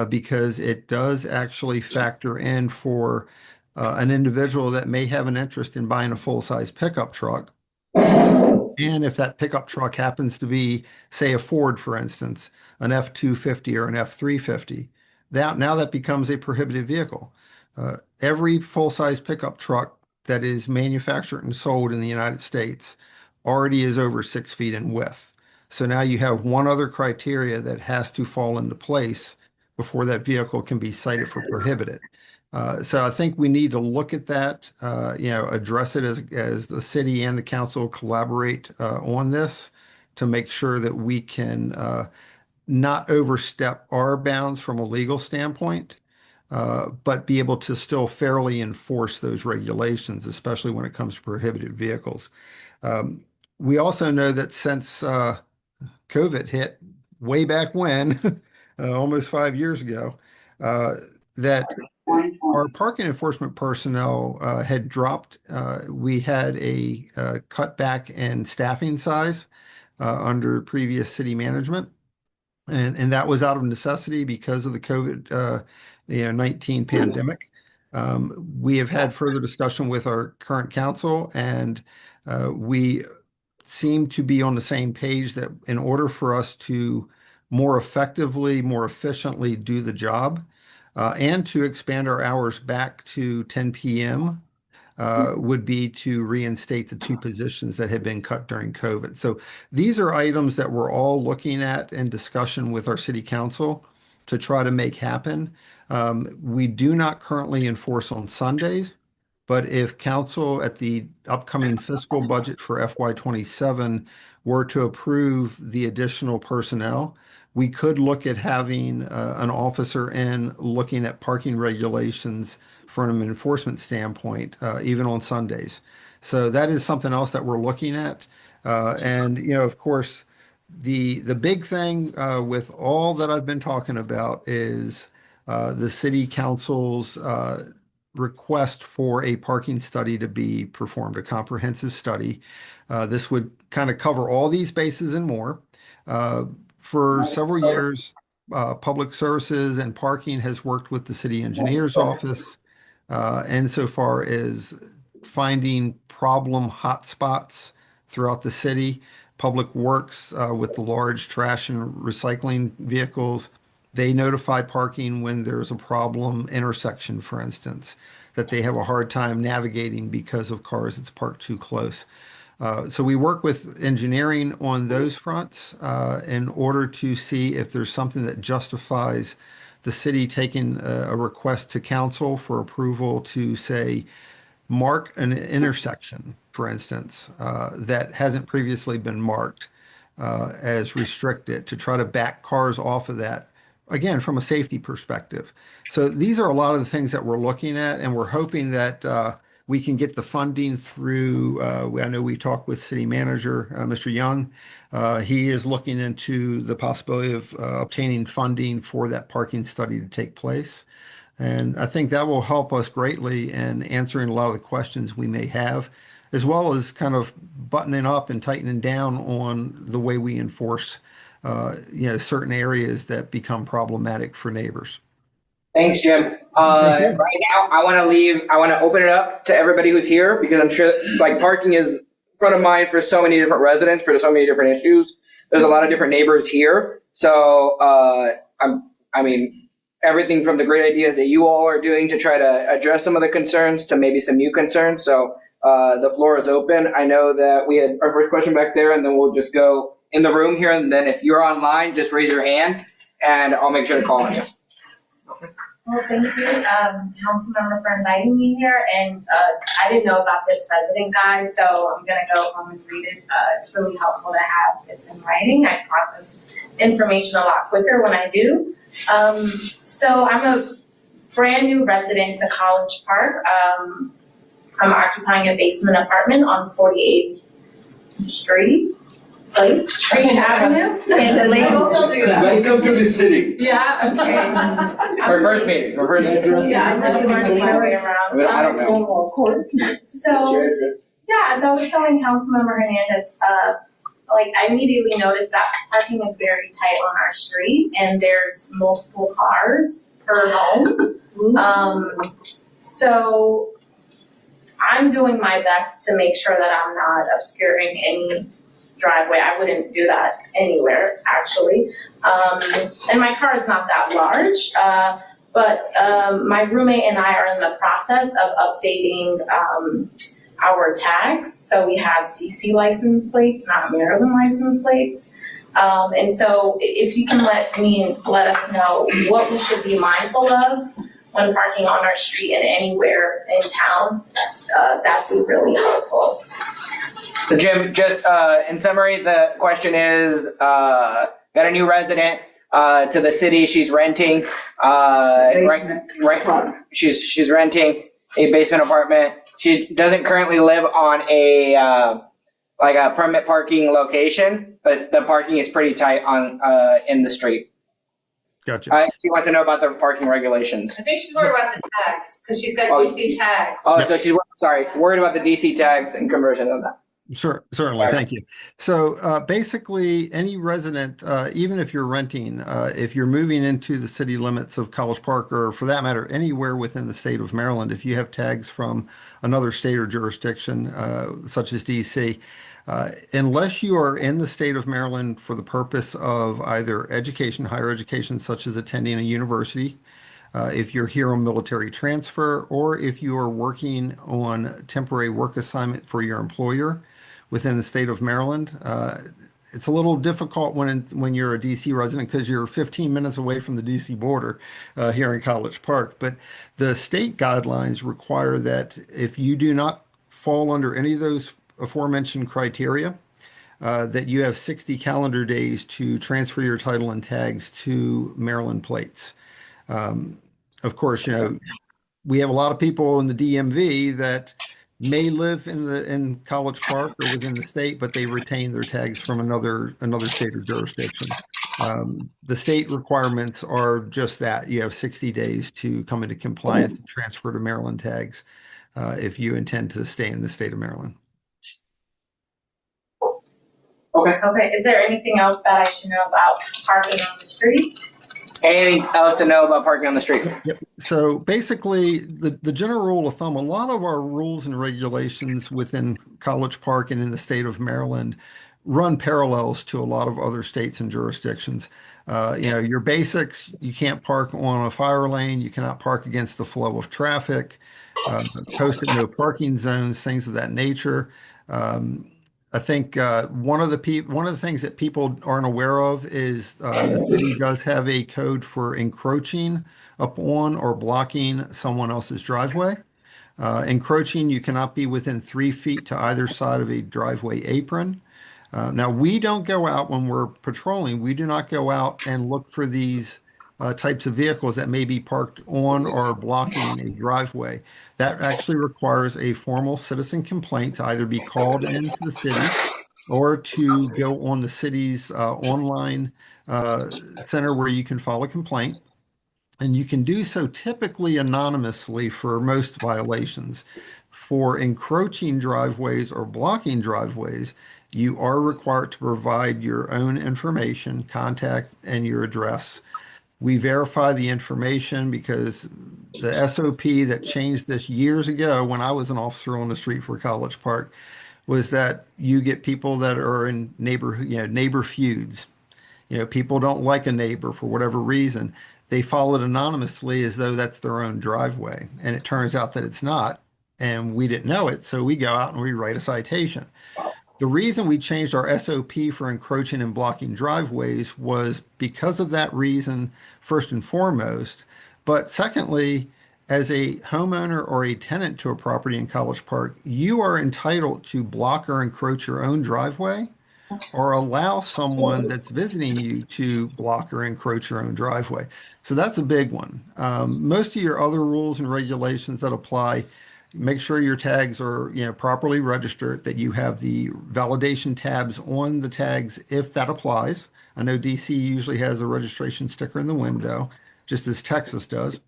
because it does actually factor in for an individual that may have an interest in buying a full-size pickup truck. And if that pickup truck happens to be, say, a Ford, for instance, an F-250 or an F-350, now that becomes a prohibited vehicle. Every full-size pickup truck that is manufactured and sold in the United States already is over 6 feet in width. So now you have one other criteria that has to fall into place before that vehicle can be cited for prohibited. So I think we need to look at that, address it as the city and the council collaborate on this to make sure that we can not overstep our bounds from a legal standpoint, but be able to still fairly enforce those regulations, especially when it comes to prohibited vehicles. We also know that since COVID hit way back when, almost 5 years ago, that our parking enforcement personnel had dropped. We had a cutback in staffing size under previous city management. And that was out of necessity because of the COVID-19 pandemic. We have had further discussion with our current council, and we seem to be on the same page that in order for us to more effectively, more efficiently do the job, and to expand our hours back to 10 p.m. Would be to reinstate the two positions that had been cut during COVID. So these are items that we're all looking at in discussion with our city council to try to make happen. We do not currently enforce on Sundays, but if council at the upcoming fiscal budget for FY27 were to approve the additional personnel, we could look at having an officer in looking at parking regulations from an enforcement standpoint, even on Sundays. So that is something else that we're looking at. And of course, the big thing with all that I've been talking about is the city council's request for a parking study to be performed, a comprehensive study. This would kind of cover all these bases and more. For several years, Public Services and Parking has worked with the city engineer's office insofar as finding problem hotspots throughout the city. Public Works with the large trash and recycling vehicles, they notify parking when there's a problem intersection, for instance, that they have a hard time navigating because of cars that's parked too close. So we work with engineering on those fronts in order to see if there's something that justifies the city taking a request to council for approval to, say, mark an intersection, for instance, that hasn't previously been marked as restricted, to try to back cars off of that, again, from a safety perspective. So these are a lot of the things that we're looking at, and we're hoping that we can get the funding through. I know we talked with City Manager, Mr. Young. He is looking into the possibility of obtaining funding for that parking study to take place. And I think that will help us greatly in answering a lot of the questions we may have, as well as kind of buttoning up and tightening down on the way we enforce, certain areas that become problematic for neighbors. Thanks, Jim. Thank you. Right now, I want to open it up to everybody who's here, because I'm sure like parking is front of mind for so many different residents, for so many different issues. There's a lot of different neighbors here. So, everything from the great ideas that you all are doing to try to address some of the concerns to maybe some new concerns. So the floor is open. I know that we had our first question back there, and then we'll just go in the room here. And then if you're online, just raise your hand and I'll make sure to call on you. Well, thank you, Councilmember, for inviting me here. And I didn't know about this resident guide, so I'm going to go home and read it. It's really helpful to have this in writing. I process information a lot quicker when I do. So I'm a brand new resident to College Park. I'm occupying a basement apartment on 48th Street Avenue. Is it legal? Welcome to the city. Yeah, okay. Our first meeting. Yeah, I'm just learning my way around. I don't know. So, yeah, as I was telling Councilmember Hernandez, I immediately noticed that parking is very tight on our street, and there's multiple cars per home. So I'm doing my best to make sure that I'm not obscuring any driveway. I wouldn't do that anywhere, actually. And my car is not that large, but my roommate and I are in the process of updating our tags. So we have DC license plates, not Maryland license plates. And so if you can let us know what we should be mindful of when parking on our street and anywhere in town, that'd be really helpful. So Jim, just in summary, the question is, got a new resident to the city. She's renting, she's renting a basement apartment. She doesn't currently live on a permit parking location, but the parking is pretty tight on in the street. Gotcha. She wants to know about the parking regulations. I think she's worried about the tags, because she's got DC tags. Oh, so she's worried about the DC tags and conversion of that. Sure, certainly. Thank you. So basically, any resident, even if you're renting, if you're moving into the city limits of College Park, or for that matter, anywhere within the state of Maryland, if you have tags from another state or jurisdiction, such as DC, unless you are in the state of Maryland for the purpose of either education, higher education, such as attending a university, if you're here on military transfer, or if you are working on temporary work assignment for your employer within the state of Maryland, it's a little difficult when you're a DC resident, because you're 15 minutes away from the DC border here in College Park. But the state guidelines require that if you do not fall under any of those aforementioned criteria, that you have 60 calendar days to transfer your title and tags to Maryland plates. Of course, we have a lot of people in the DMV that may live in College Park or within the state, but they retain their tags from another state or jurisdiction. The state requirements are just that. You have 60 days to come into compliance and transfer to Maryland tags if you intend to stay in the state of Maryland. Okay, is there anything else that I should know about parking on the street? Anything else to know about parking on the street? Yep. So basically, the general rule of thumb, a lot of our rules and regulations within College Park and in the state of Maryland run parallels to a lot of other states and jurisdictions. Your basics, you can't park on a fire lane, you cannot park against the flow of traffic, posted no parking zones, things of that nature. I think one of the things that people aren't aware of is the city does have a code for encroaching upon or blocking someone else's driveway. Encroaching, you cannot be within 3 feet to either side of a driveway apron. Now, we don't go out when we're patrolling. We do not go out and look for these types of vehicles that may be parked on or blocking a driveway. That actually requires a formal citizen complaint to either be called into the city or to go on the city's online center where you can file a complaint. And you can do so typically anonymously for most violations. For encroaching driveways or blocking driveways, you are required to provide your own information, contact, and your address. We verify the information because the SOP that changed this years ago when I was an officer on the street for College Park was that you get people that are in neighbor feuds. People don't like a neighbor for whatever reason. They file it anonymously as though that's their own driveway. And it turns out that it's not. And we didn't know it. So we go out and we write a citation. The reason we changed our SOP for encroaching and blocking driveways was because of that reason, first and foremost. But secondly, as a homeowner or a tenant to a property in College Park, you are entitled to block or encroach your own driveway or allow someone that's visiting you to block or encroach your own driveway. So that's a big one. Most of your other rules and regulations that apply, make sure your tags are properly registered, that you have the validation tabs on the tags if that applies. I know DC usually has a registration sticker in the window, just as Texas does.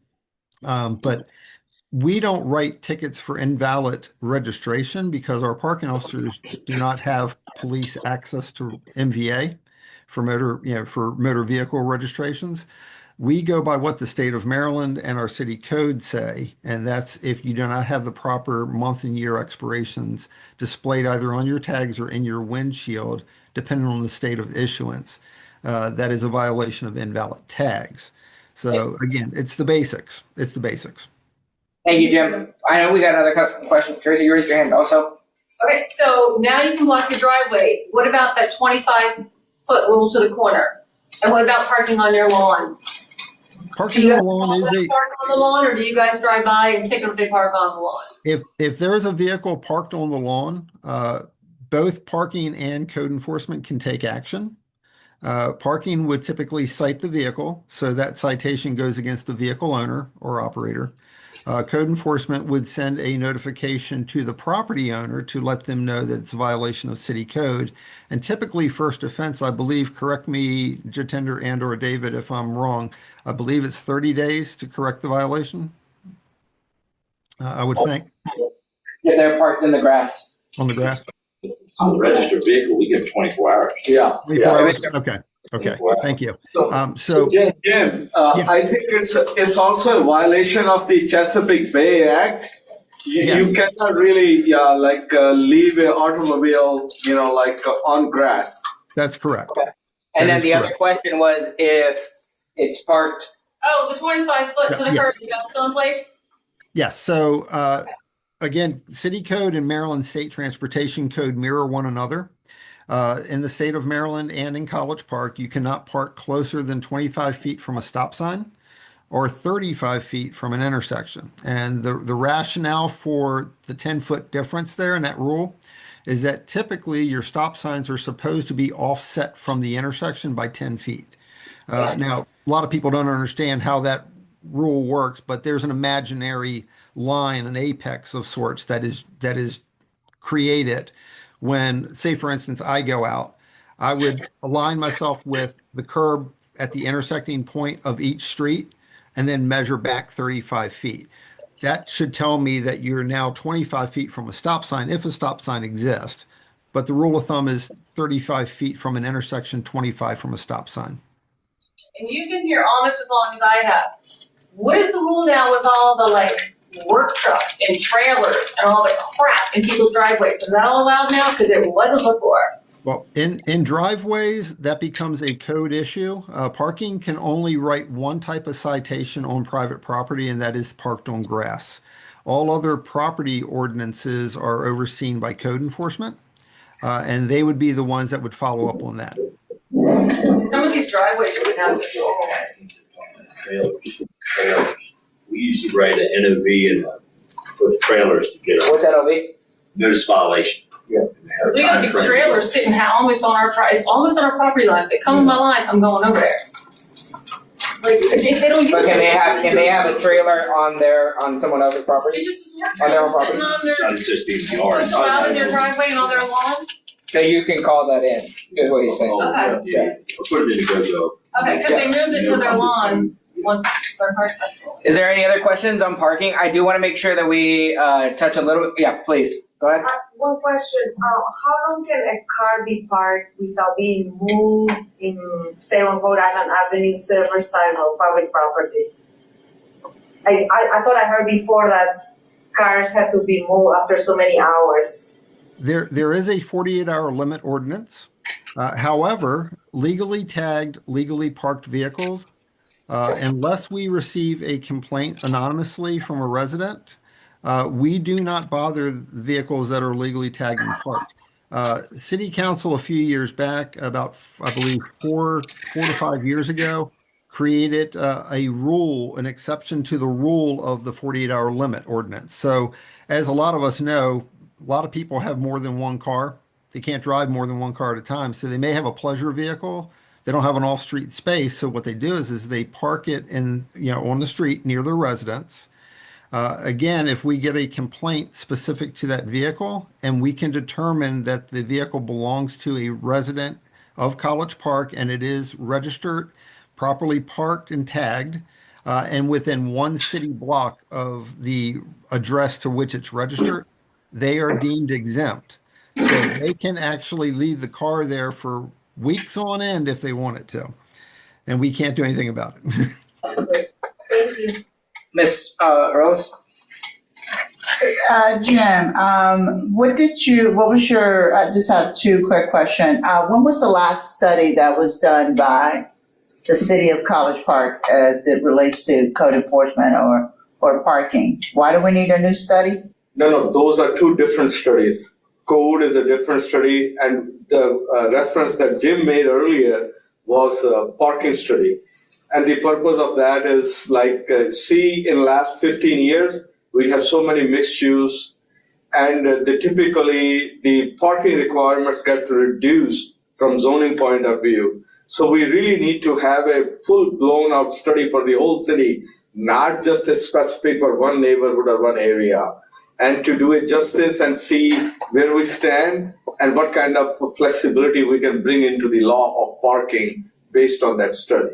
But we don't write tickets for invalid registration because our parking officers do not have police access to MVA for motor vehicle registrations. We go by what the state of Maryland and our city code say, and that's if you do not have the proper month and year expirations displayed either on your tags or in your windshield, depending on the state of issuance, that is a violation of invalid tags. So again, it's the basics. It's the basics. Thank you, Jim. I know we got another question. Tracy, you raised your hand also. Okay, so now you can block your driveway. What about that 25-foot rule to the corner? And what about parking on your lawn? Parking on the lawn is park on the lawn, or do you guys drive by and take them if they park on the lawn? If there is a vehicle parked on the lawn, both parking and code enforcement can take action. Parking would typically cite the vehicle, so that citation goes against the vehicle owner or operator. Code enforcement would send a notification to the property owner to let them know that it's a violation of city code. And typically first offense, I believe, correct me, Jatinder and or David, if I'm wrong, I believe it's 30 days to correct the violation. I would think. If they're parked in the grass. On the grass? On the registered vehicle, we give 24 hours. Yeah. 24 hours? Okay. Thank you. So Jim, Yeah. I think it's also a violation of the Chesapeake Bay Act. You cannot really leave an automobile, on grass. That's correct. Okay. And then the other question was if it's parked. Oh, the 25-foot to the curb, is that still in place? Yes. So again, city code and Maryland state transportation code mirror one another. In the state of Maryland and in College Park, you cannot park closer than 25 feet from a stop sign or 35 feet from an intersection. And the rationale for the 10-foot difference there in that rule is that typically your stop signs are supposed to be offset from the intersection by 10 feet. Now, a lot of people don't understand how that rule works, but there's an imaginary line, an apex of sorts that is created when, say, for instance, I go out. I would align myself with the curb at the intersecting point of each street and then measure back 35 feet. That should tell me that you're now 25 feet from a stop sign if a stop sign exists. But the rule of thumb is 35 feet from an intersection, 25 from a stop sign. And you've been here almost as long as I have. What is the rule now with all the like work trucks and trailers and all the crap in people's driveways? Is that all allowed now? Because it wasn't before. Well, in driveways, that becomes a code issue. Parking can only write one type of citation on private property, and that is parked on grass. All other property ordinances are overseen by code enforcement, and they would be the ones that would follow up on that. Some of these driveways would have to go away. Trailers. We usually write an NOV and put trailers to get on. What's that, OV? Notice violation. Yeah. We got big trailers sitting almost on our, it's almost on our property line. If they come on my line, I'm going over there. It's like, if they don't use But it. can they have a trailer on someone else's property? It's just a smart On their trailer own sitting on their, It's not just being yard. out in their driveway and on their lawn. So you can call that in, is what you're saying. Okay. Yeah. Put it in the go-go. Okay, because they moved it to their lawn once their car festival. Is there any other questions on parking? I do want to make sure that we touch a little, yeah, please, go ahead. One question, how long can a car be parked without being moved in, say, on Rhode Island Avenue, Silver side of public property? I thought I heard before that cars had to be moved after so many hours. There is a 48-hour limit ordinance. However, legally tagged, legally parked vehicles, unless we receive a complaint anonymously from a resident, we do not bother vehicles that are legally tagged and parked. City Council a few years back, about, I believe, 4 to 5 years ago, created a rule, an exception to the rule of the 48-hour limit ordinance. So as a lot of us know, a lot of people have more than one car. They can't drive more than one car at a time. So they may have a pleasure vehicle. They don't have an off-street space. So what they do is they park it in, on the street near their residence. Again, if we get a complaint specific to that vehicle and we can determine that the vehicle belongs to a resident of College Park and it is registered, properly parked and tagged, and within one city block of the address to which it's registered, they are deemed exempt. So they can actually leave the car there for weeks on end if they wanted to. And we can't do anything about it. Thank you. Miss Rose? Jim, I just have two quick questions. When was the last study that was done by the city of College Park as it relates to code enforcement or parking? Why do we need a new study? No, those are two different studies. Code is a different study, and the reference that Jim made earlier was a parking study. And the purpose of that is in last 15 years, we have so many mixed use, and typically the parking requirements get reduced from zoning point of view. So we really need to have a full blown out study for the whole city, not just a specific for one neighborhood or one area, and to do it justice and see where we stand and what kind of flexibility we can bring into the law of parking based on that study.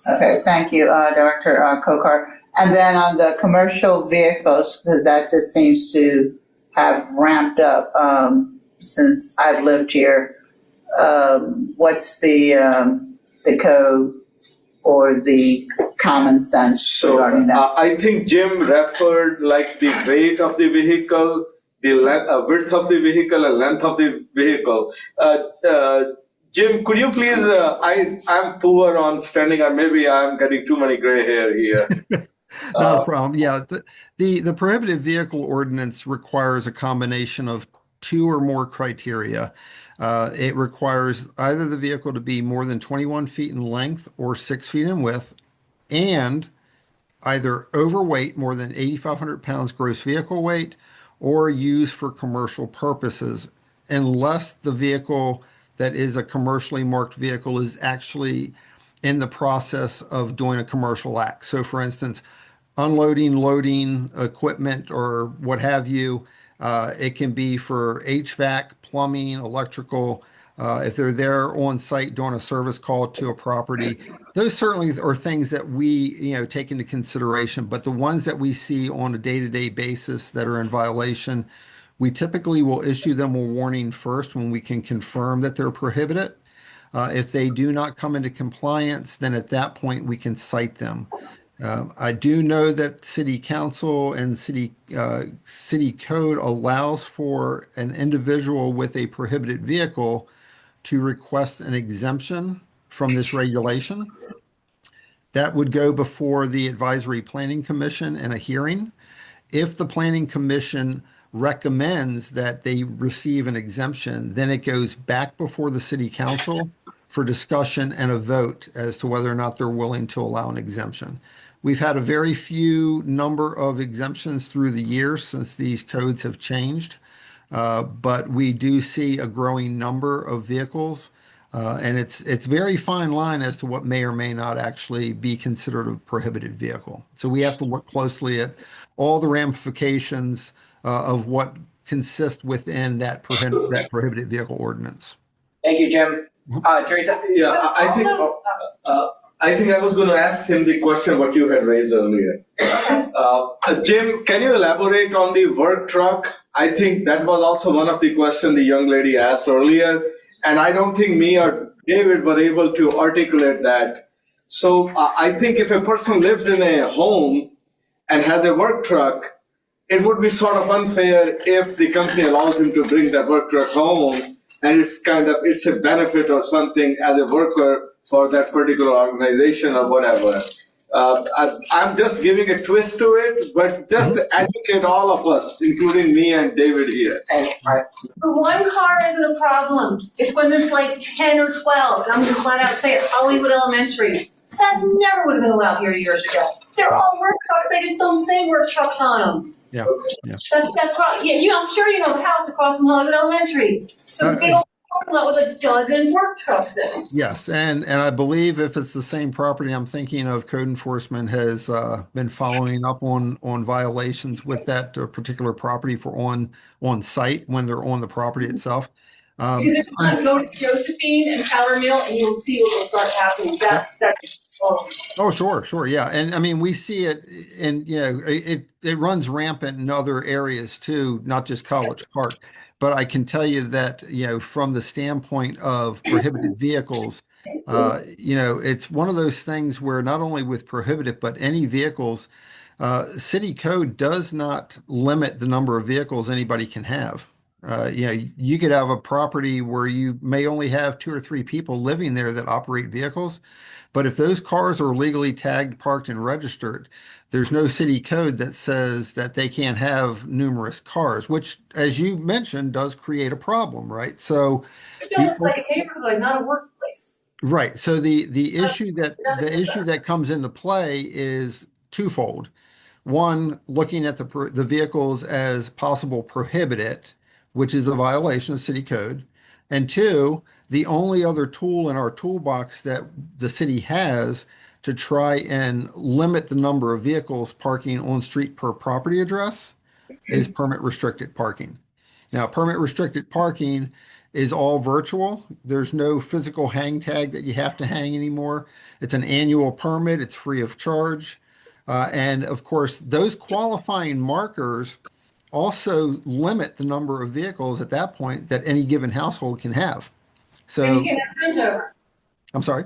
Okay, thank you, Director Khokhar. And then on the commercial vehicles, because that just seems to have ramped up since I've lived here. What's the code or the common sense regarding that? I think Jim referred the weight of the vehicle, the width of the vehicle, and length of the vehicle. Jim, could you please? I'm poor on standing, or maybe I'm getting too many gray hair here. Not a problem. Yeah, the prohibited vehicle ordinance requires a combination of 2 or more criteria. It requires either the vehicle to be more than 21 feet in length or 6 feet in width, and either overweight, more than 8,500 pounds gross vehicle weight, or used for commercial purposes, unless the vehicle that is a commercially marked vehicle is actually in the process of doing a commercial act. So for instance, unloading, loading equipment or what have you. It can be for HVAC, plumbing, electrical. if they're there on site doing a service call to a property, those certainly are things that we, take into consideration. But the ones that we see on a day-to-day basis that are in violation, we typically will issue them a warning first when we can confirm that they're prohibited. If they do not come into compliance, then at that point we can cite them. I do know that city council and city code allows for an individual with a prohibited vehicle to request an exemption from this regulation. That would go before the Advisory Planning Commission in a hearing. If the Planning Commission recommends that they receive an exemption, then it goes back before the city council for discussion and a vote as to whether or not they're willing to allow an exemption. We've had a very few number of exemptions through the years since these codes have changed, but we do see a growing number of vehicles, and it's very fine line as to what may or may not actually be considered a prohibited vehicle. So we have to look closely at all the ramifications of what consists within that prohibited vehicle ordinance. Thank you, Jim. Teresa? Yeah, I think I was going to ask him the question what you had raised earlier. Jim, can you elaborate on the work truck? I think that was also one of the questions the young lady asked earlier, and I don't think me or David were able to articulate that. So I think if a person lives in a home and has a work truck, it would be sort of unfair if the company allows him to bring that work truck home, and it's a benefit or something as a worker for that particular organization or whatever. I'm just giving a twist to it, but just to educate all of us, including me and David here. For one car isn't a problem. It's when there's like 10 or 12, and I'm going to flat out say it, Hollywood Elementary. That never would have been allowed here years ago. They're all work trucks. They just don't say work trucks on them. Yeah. I'm sure you know the house across from Hollywood Elementary. It's a big old parking lot with a dozen work trucks in it. Yes, and I believe if it's the same property I'm thinking of, code enforcement has been following up on violations with that particular property for on site when they're on the property itself. Because if you go to Josephine and Powder Mill, and you'll see what will start happening. That's Oh, sure, yeah, and I mean we see it, and it runs rampant in other areas too, not just College Park. But I can tell you that from the standpoint of prohibited vehicles, it's one of those things where not only with prohibited, but any vehicles, city code does not limit the number of vehicles anybody can have. You could have a property where you may only have 2 or 3 people living there that operate vehicles. But if those cars are legally tagged, parked, and registered, there's no city code that says that they can't have numerous cars, which, as you mentioned, does create a problem, right? So still, it's like a neighborhood, not a workplace. Right. So the issue that comes into play is twofold. One, looking at the vehicles as possible prohibited, which is a violation of city code, and two, the only other tool in our toolbox that the city has to try and limit the number of vehicles parking on street per property address is permit restricted parking. Now, permit restricted parking is all virtual. There's no physical hang tag that you have to hang anymore. It's an annual permit. It's free of charge. And of course, those qualifying markers also limit the number of vehicles at that point that any given household can have. So and you can't have friends over. I'm sorry?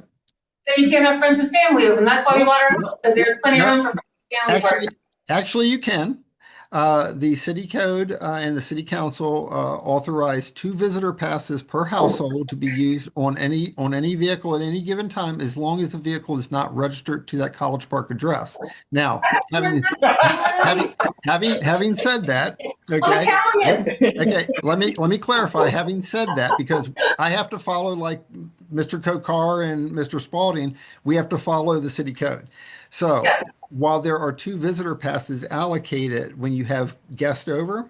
Then you can't have friends and family over. And that's why we bought our house, because there's plenty of room for friends and family parties. Actually, you can. The city code and the city council authorize 2 visitor passes per household to be used on any vehicle at any given time, as long as the vehicle is not registered to that College Park address. Now, having said that, okay, let me clarify. Having said that, because I have to follow, like Mr. Khokhar and Mr. Spalding, we have to follow the city code. So while there are 2 visitor passes allocated when you have guests over,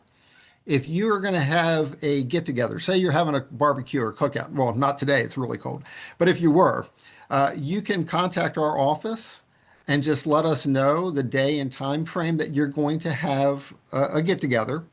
if you are going to have a get together, say you're having a barbecue or cookout, well, not today, it's really cold, but if you were, you can contact our office and just let us know the day and time frame that you're going to have a get together.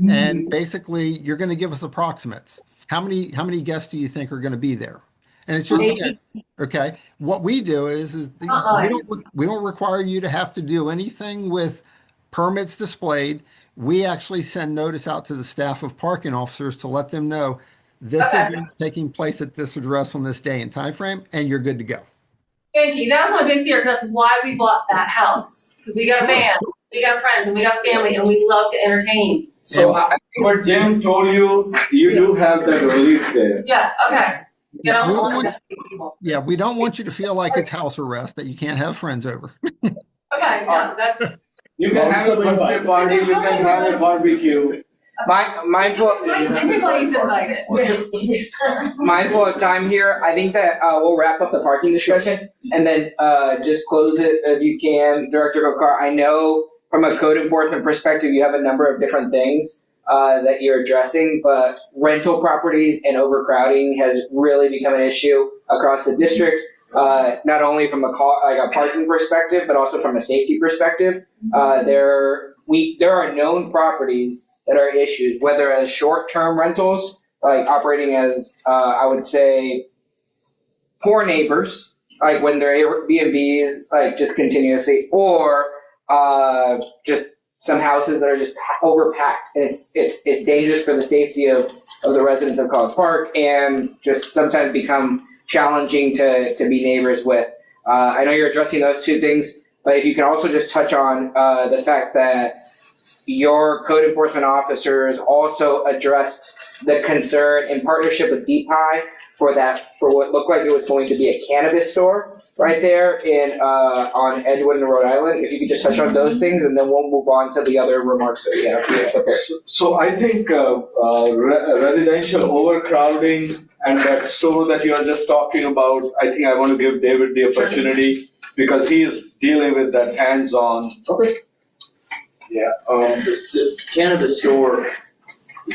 And basically you're going to give us approximates. how many guests do you think are going to be there? And it's just, Maybe. okay. What we do is we don't require you to have to do anything with permits displayed. We actually send notice out to the staff of parking officers to let them know this Okay. event's taking place at this address on this day and time frame, and you're good to go. Thank you. That was my big fear, because that's why we bought that house. 'Cause we got a band, we got friends, and we got family, and we love to entertain. So I think what Jim told you, you do have that relief there. Yeah, okay. Get Yeah, on we don't board. want- Yeah, we don't want you to feel like it's house arrest, that you can't have friends over. Okay, yeah, that's, You can have a birthday party, you can have a barbecue. Mindful, everybody's invited. mindful of time here, I think that we'll wrap up the parking discussion and then just close it if you can, Director Khokhar. I know from a code enforcement perspective, you have a number of different things that you're addressing, but rental properties and overcrowding has really become an issue across the district, not only from a parking perspective, but also from a safety perspective. There are known properties that are issues, whether as short-term rentals, like operating as, I would say, poor neighbors, like when they're Airbnbs, like just continuously, or just some houses that are just overpacked, and it's dangerous for the safety of the residents of College Park, and just sometimes become challenging to be neighbors with. I know you're addressing those two things, but if you can also just touch on the fact that your code enforcement officers also addressed the concern in partnership with DPI for what looked like it was going to be a cannabis store right there on Edgewood in Rhode Island. If you could just touch on those things, and then we'll move on to the other remarks that we have. So I think residential overcrowding and that store that you are just talking about, I think I want to give David the opportunity because he is dealing with that hands-on. Okay. Yeah, the cannabis store,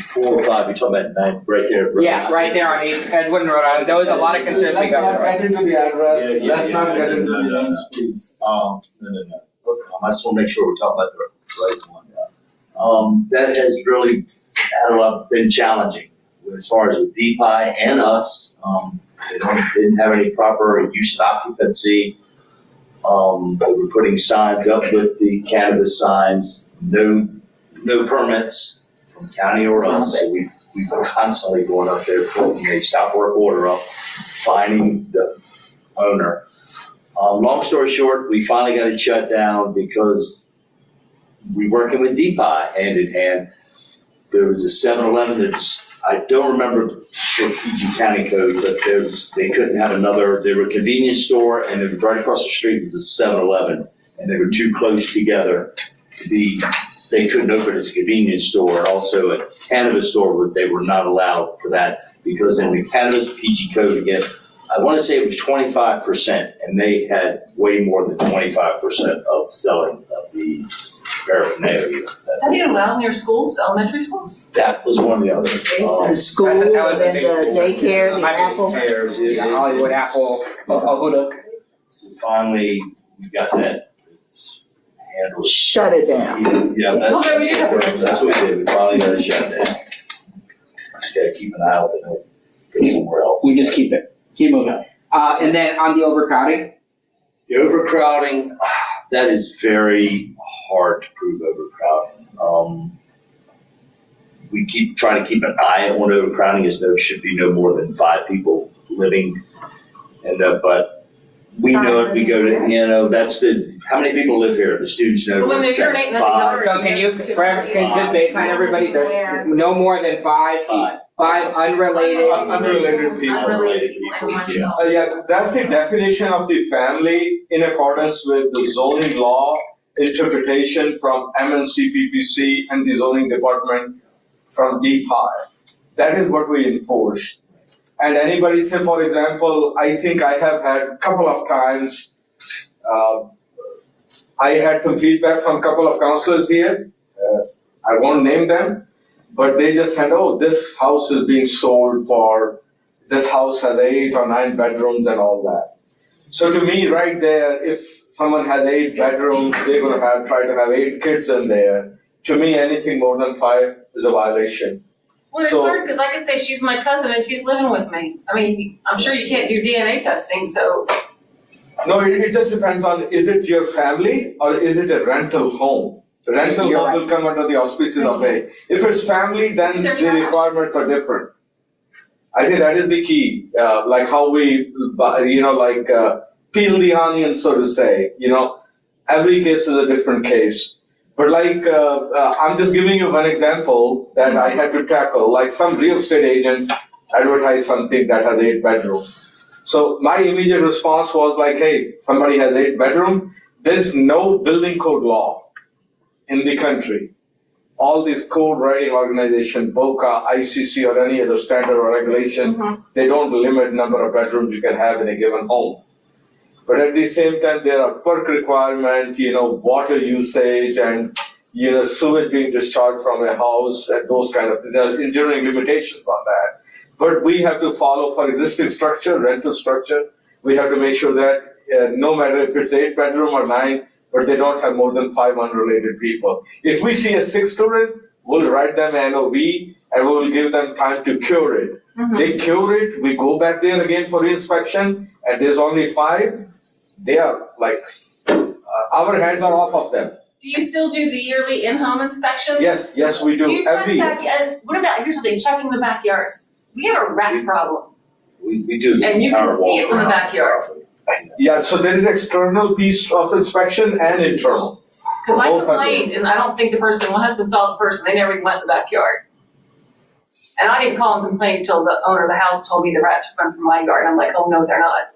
4 or 5, you're talking about 9, right there. Yeah, right there on Edgewood in Rhode Island. There was a lot of concern. Let's not get into the address. Let's not get into the No. names, please. No. Look, I just want to make sure we're talking about the right one. That has really been challenging as far as with DPI and us. They didn't have any proper use and occupancy. We were putting signs up with the cannabis signs, no permits from county or us. So we were constantly going up there, putting a stop work order up, finding the owner. Long story short, we finally got it shut down because we working with DPI hand in hand. There was a 7-Eleven that's, I don't remember the PG County code, but they couldn't have another, they were a convenience store, and it was right across the street was a 7-Eleven, and they were too close together to be, they couldn't open as a convenience store, and also a cannabis store, they were not allowed for that, because in the cannabis PG code again, I want to say it was 25%, and they had way more than 25% of selling of the paraphernalia. Is that even allowed in your schools, elementary schools? That was one of the others. The school, and that was a then the big daycare, the Apple. Hollywood Apple, Ahoda. Finally, we got that handled. Shut it down. Yeah, that's what we did. We finally got it shut down. Just gotta keep an eye out that it go somewhere else. We just keep moving. And then on the overcrowding. The overcrowding, that is very hard to prove overcrowding. We keep trying to keep an eye on overcrowding, as there should be no more than 5 people living in that, but we know it, we go to, that's how many people live here? The students know. Well, when they're urinating, that's the 5. other- So can you just baseline everybody, there's no more than 5 unrelated. Unrelated people. Unrelated people, yeah. Yeah, that's the definition of the family in accordance with the zoning law interpretation from MNCPPC and the zoning department from DPI. That is what we enforce. And anybody say, for example, I think I have had a couple of times, I had some feedback from a couple of councillors here. I won't name them, but they just said, oh, this house is being sold for, this house has 8 or 9 bedrooms and all that. So to me, right there, if someone has 8 bedrooms, they're going to try to have 8 kids in there. To me, anything more than 5 is a violation. Well, it's So- hard because I could say she's my cousin and she's living with me. I mean, I'm sure you can't do DNA testing, so No, it just depends on, is it your family or is it a rental home? Rental You're home right. will come under the auspices of A. If it's family, then They're the trash. requirements are different. I think that is the key, like how we, peel the onion, so to say, every case is a different case. But I'm just giving you one example that I had to tackle, like some real estate agent advertised something that has 8 bedrooms. So my immediate response was like, hey, somebody has 8 bedroom. There's no building code law in the country. All these code writing organization, BOCA, ICC, or any other standard or regulation, they don't limit number of bedrooms you can have in a given home. But at the same time, there are perk requirements, water usage and, sewage being discharged from a house and those kind of things. There are engineering limitations on that. But we have to follow for existing structure, rental structure. We have to make sure that no matter if it's 8 bedroom or 9, but they don't have more than 5 unrelated people. If we see a 6 student, we'll write them NOV and we will give them time to cure it. They cure it, we go back there again for inspection, and there's only 5. They are like, our hands are off of them. do you still do the yearly in-home inspections? Yes, we do. Do you check Every year. what about, here's something, checking the backyards. We have a rat problem. We do. And you can our see it from the walk-around. backyard. Yeah, so there is external piece of inspection and internal. Because I Both are complained, and I don't think my husband saw the person, they never even went in the backyard. And I didn't call and complain until the owner of the house told me the rats are coming from my yard, I'm like, oh no, they're not.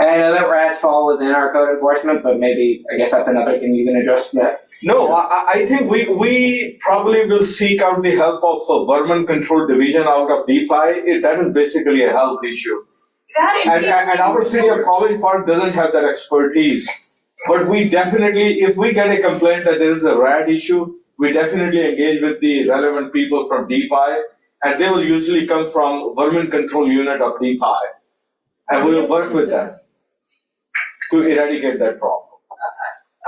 And I know that rats fall within our code enforcement, but maybe, I guess that's another thing you can address. Yeah. No, I think we probably will seek out the help of a vermin control division out of DPI. That is basically a health issue. That And our city of College Park doesn't have that expertise. But we definitely, if we get a complaint that there is a rat issue, we definitely engage with the relevant people from DPI, and they will usually come from vermin control unit of DPI. And we will work with them to eradicate that problem.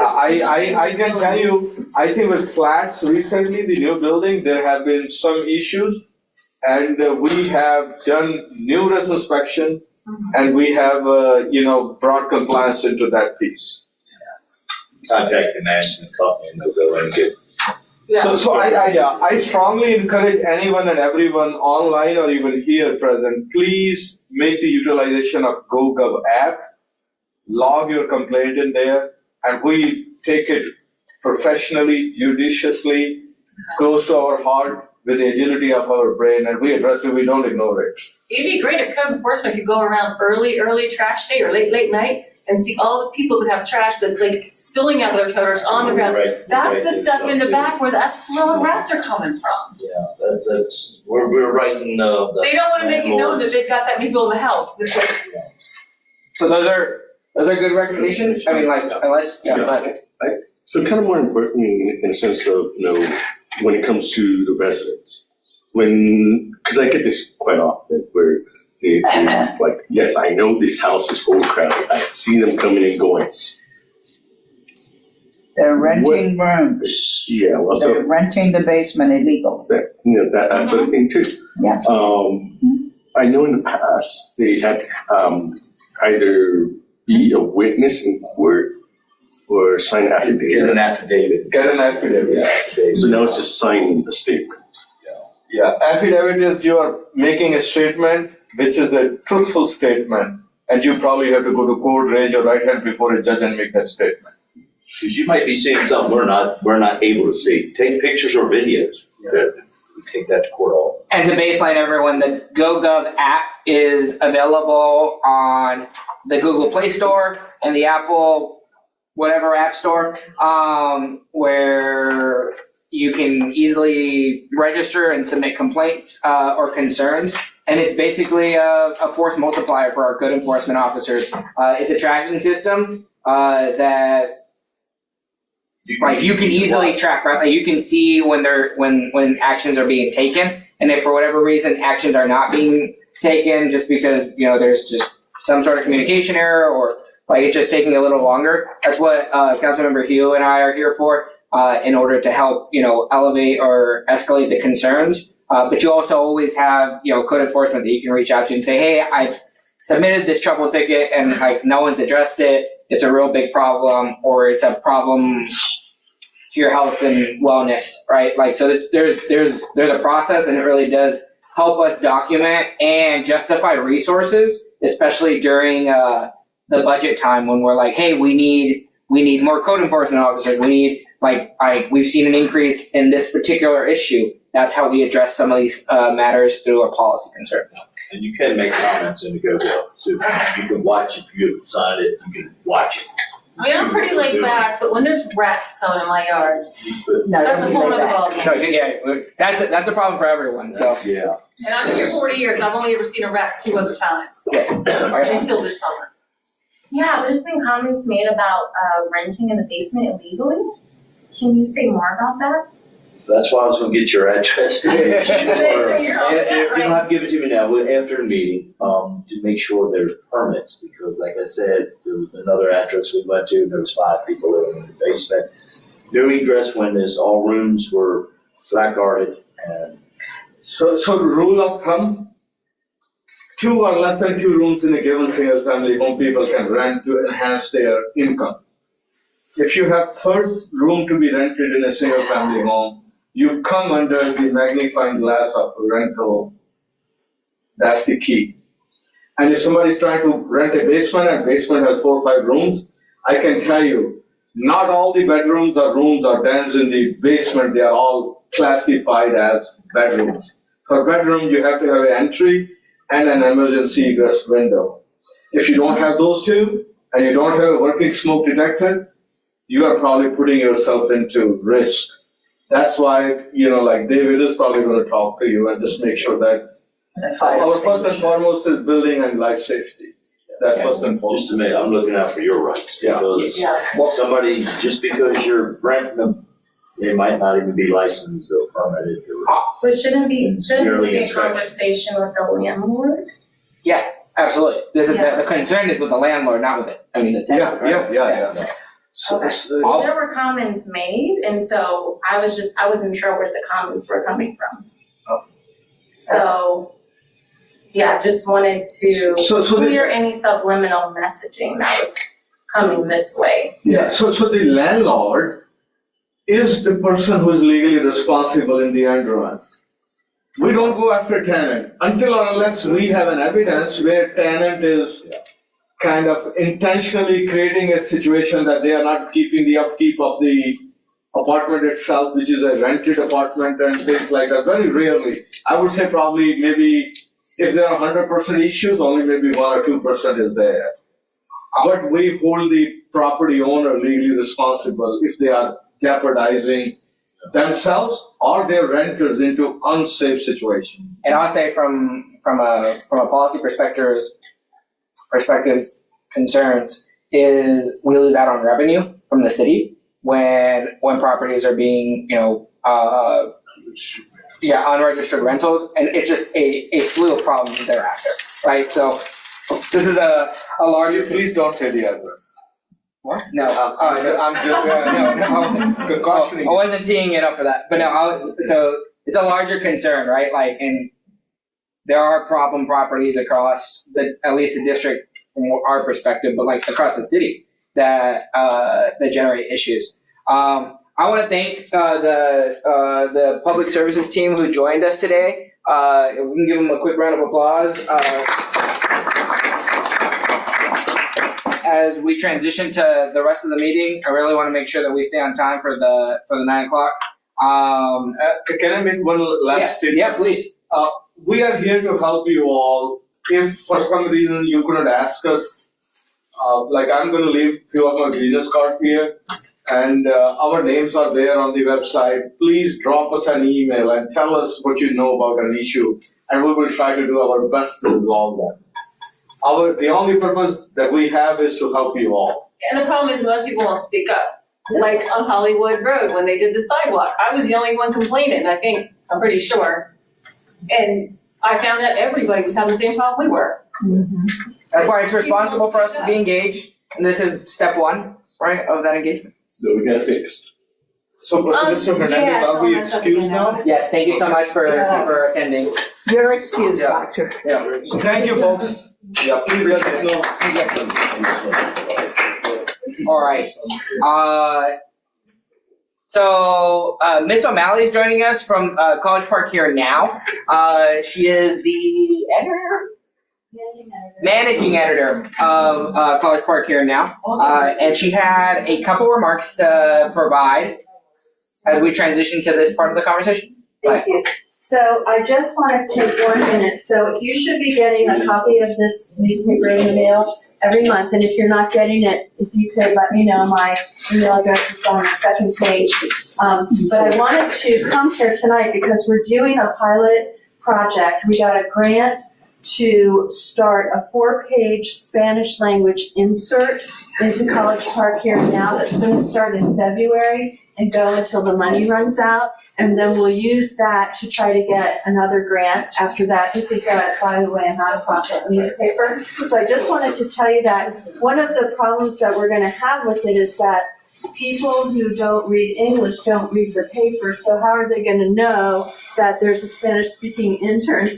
I can tell you, I think with flats recently, the new building, there have been some issues. And we have done numerous inspection and we have, brought compliance into that piece. Contact the management company and they'll go and get. So I strongly encourage anyone and everyone online or even here present, please make the utilization of GoGov app, log your complaint in there, and we take it professionally, judiciously, close to our heart with the agility of our brain, and we address it, we don't ignore it. It'd be great if code enforcement could go around early trash day or late night and see all the people that have trash that's like spilling out of their toters on the ground. Right, That's right, the stuff in the too. back where that's where the rats are coming from. Yeah, that's, we're writing the. They don't want to make it known that landlords. they've got that many people in the house. It's like, So those are good recommendations. I mean, unless So kind of more important in the sense of, when it comes to the residents. Because I get this quite often where they like, yes, I know this house is overcrowded. I see them coming and going. They're renting rooms. Yeah, well, They're so renting the basement illegal. that sort of thing too. Yeah. I know in the past they had either be a witness in court or sign an affidavit. Get an affidavit. So now it's just signing a statement. Yeah, affidavit is you are making a statement which is a truthful statement, and you probably have to go to court, raise your right hand before a judge and make that statement. Because you might be seeing something we're not able to see. Take pictures or videos. That we take that to court all. And to baseline everyone, the GoGov app is available on the Google Play Store and the Apple whatever app store, where you can easily register and submit complaints or concerns. And it's basically a force multiplier for our code enforcement officers. It's a tracking system that you can easily track, right? Like you can see when actions are being taken, and if for whatever reason actions are not being taken, just because there's just some sort of communication error or it's just taking a little longer. That's what Councilmember Hugh and I are here for, in order to help elevate or escalate the concerns. But you also always have, code enforcement that you can reach out to and say, hey, I submitted this trouble ticket and like no one's addressed it. It's a real big problem, or it's a problem to your health and wellness, right? Like, so there's a process, and it really does help us document and justify resources, especially during the budget time when we're like, hey, we need more code enforcement officers. We need we've seen an increase in this particular issue. That's how we address some of these matters through a policy concern. And you can make comments in the GoGo. So you can watch, if you have signed it, you can watch it. I mean, I'm pretty laid back, but when there's rats coming in my yard, No, that's a don't be whole laid nother back. ballgame. That's a problem for everyone. So Yeah. And I've been here 40 years, I've only ever seen a rat 2 other times, yes. until this summer. Yeah, there's been comments made about renting in the basement illegally. Can you say more about that? That's why I was gonna get your address. To make sure. You're all set, You don't have to give it to me now, after the meeting, to make sure there's permits, because like I said, there was another address we went to, there was 5 people living in the basement. No egress windows, all rooms were blackguarded, and So the rule of thumb, 2 or less than 2 rooms in a given single family home people can rent to enhance their income. If you have 3rd room to be rented in a single family home, you come under the magnifying glass of rental. That's the key. And if somebody's trying to rent a basement and basement has 4 or 5 rooms, I can tell you, not all the bedrooms or rooms or dens in the basement, they are all classified as bedrooms. For bedroom, you have to have an entry and an emergency egress window. If you don't have those 2, and you don't have a working smoke detector, you are probably putting yourself into risk. That's why, like David is probably going to talk to you and just make sure that our first and foremost is building and life safety. That's first and foremost. just to make, I'm looking out for your rights. Yeah. Because somebody, just because you're renting them, they might not even be licensed or permitted. But shouldn't this Yearly be a inspections. conversation with the landlord? Yeah, absolutely. This is Yeah. the concern is with the landlord, not with the tenant. right? Yeah. So, Okay. Well, there were comments made, and so I wasn't sure where the comments were coming from. Oh. So, yeah, just wanted to So clear any subliminal messaging that was coming this way. Yeah, so the landlord is the person who is legally responsible in the end run. We don't go after tenant until or unless we have an evidence where tenant is kind of intentionally creating a situation that they are not keeping the upkeep of the apartment itself, which is a rented apartment and things like that. Very rarely. I would say probably maybe if there are 100% issues, only maybe 1 or 2% is there. But we hold the property owner legally responsible if they are jeopardizing themselves or their renters into unsafe situation. And I'll say from a policy perspectives concerns is we lose out on revenue from the city when properties are being unregistered rentals, and it's just a slew of problems thereafter, right? So this is a larger. Please don't say the address. What? No, I'm just no. cautioning. I wasn't teeing it up for that, but no. So it's a larger concern, right? And there are problem properties across at least the district from our perspective, but across the city that generate issues. I want to thank the public services team who joined us today. We can give them a quick round of applause. As we transition to the rest of the meeting, I really want to make sure that we stay on time for the 9 o'clock. Can I make one last statement? Yeah, please. We are here to help you all. If for some reason you couldn't ask us, I'm going to leave a few of my business cards here, and our names are there on the website. Please drop us an email and tell us what you know about an issue, and we will try to do our best to resolve them. The only purpose that we have is to help you all. And the problem is most people won't speak up. Like on Hollywood Road, when they did the sidewalk, I was the only one complaining, I'm pretty sure. And I found out everybody was having the same problem we were. Mm-hmm. That's why it's responsible for us to be engaged, and this is step 1, right, of that engagement. So we got fixed. So, Mr. Hernandez, yeah, it's are we almost up excused again now? Yes, thank you so much for attending. You're excused, Yeah. Doctor. Yeah. Thank you, folks. Yeah, please let us know. All right. So Miss O'Malley is joining us from College Park here now. She is the managing editor of College Park here now, and she had a couple remarks to provide as we transition to this part of the conversation. Thank you. So I just want to take 1 minute. So you should be getting a copy of this newspaper in the mail every month. And if you're not getting it, if you could let me know, my email address is on the second page. But I wanted to come here tonight because we're doing a pilot project. We got a grant to start a 4-page Spanish language insert into College Park here and now that's going to start in February and go until the money runs out. And then we'll use that to try to get another grant after that. This is, by the way, a nonprofit newspaper. So I just wanted to tell you that one of the problems that we're going to have with it is that people who don't read English don't read the paper. So how are they going to know that there's a Spanish-speaking intern?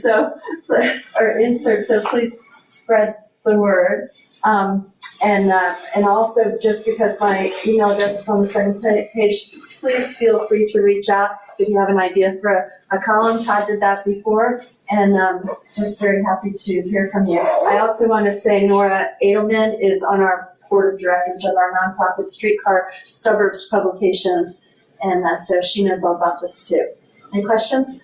Or insert. So please spread the word. And also, just because my email address is on the second page, please feel free to reach out if you have an idea for a column. Todd did that before, and just very happy to hear from you. I also want to say Nora Edelman is on our board of directors of our nonprofit Streetcar Suburbs Publications, and so she knows all about this too. Any questions?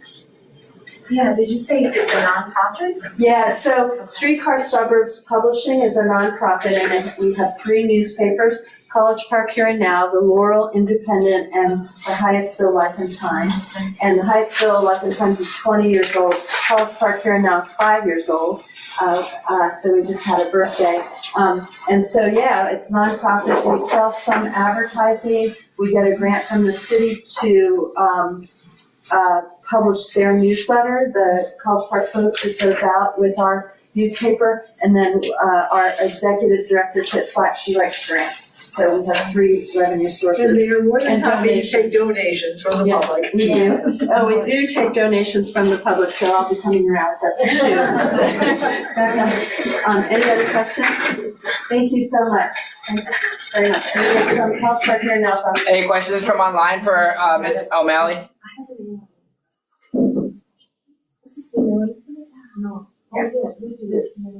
Yeah, did you say it's a nonprofit? Yeah, so Streetcar Suburbs Publishing is a nonprofit, and we have 3 newspapers: College Park Here and Now, the Laurel Independent, and the Hyattsville Life and Times. And the Hyattsville Life and Times is 20 years old. College Park Here and Now is 5 years old. So we just had a birthday. And so, yeah, it's nonprofit. We sell some advertising. We get a grant from the city to publish their newsletter, the College Park Post, that goes out with our newspaper. And then our executive director, Kit Slack, she writes grants. So we have 3 revenue sources. And you're more than And happy to take donations from the public. We do. Oh, we do take donations from the public, so I'll be coming around with that issue. Any other questions? Thank you so much. Thanks very much. And there's some College Park Here Now. Any questions from online for Ms. O'Malley?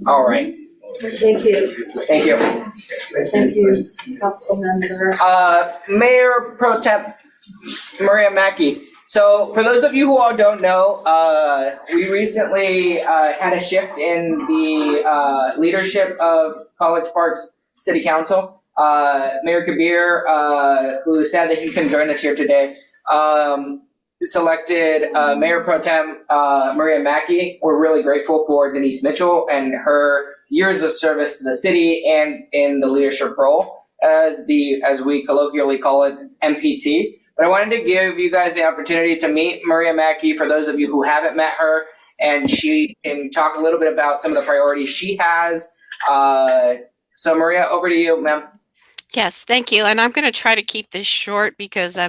All right. Thank you. Thank you. Thank you, Councilmember. Mayor Pro Tem Maria Mackey. So for those of you who all don't know, we recently had a shift in the leadership of College Park's City Council. Mayor Kabir, who said that he couldn't join us here today, selected Mayor Pro Tem Maria Mackey. We're really grateful for Denise Mitchell and her years of service to the city and in the leadership role as we colloquially call it, MPT. But I wanted to give you guys the opportunity to meet Maria Mackey for those of you who haven't met her, and she can talk a little bit about some of the priorities she has. So Maria, over to you, ma'am. Yes, thank you. And I'm going to try to keep this short because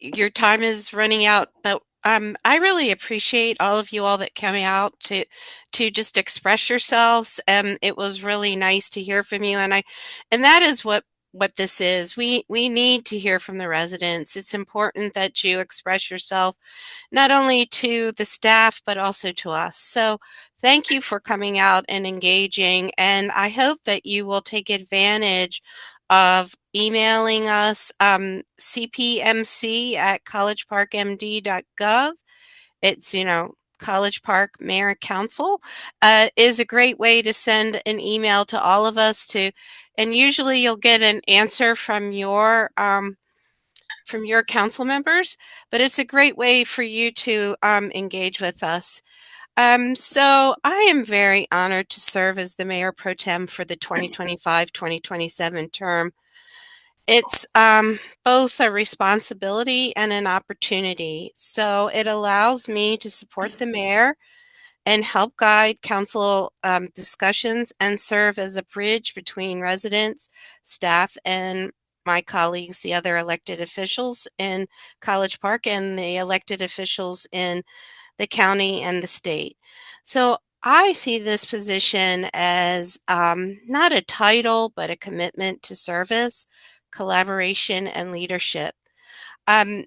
your time is running out. But I really appreciate all of you all that came out to just express yourselves. It was really nice to hear from you. And that is what this is. We need to hear from the residents. It's important that you express yourself not only to the staff, but also to us. So thank you for coming out and engaging. And I hope that you will take advantage of emailing us, cpmc@collegeparkmd.gov. It's, College Park Mayor and Council is a great way to send an email to all of us and usually you'll get an answer from your council members, but it's a great way for you to engage with us. So I am very honored to serve as the Mayor Pro Tem for the 2025-2027 term. It's both a responsibility and an opportunity. So it allows me to support the mayor and help guide council discussions and serve as a bridge between residents, staff, and my colleagues, the other elected officials in College Park and the elected officials in the county and the state. So I see this position as not a title, but a commitment to service, collaboration, and leadership. Um,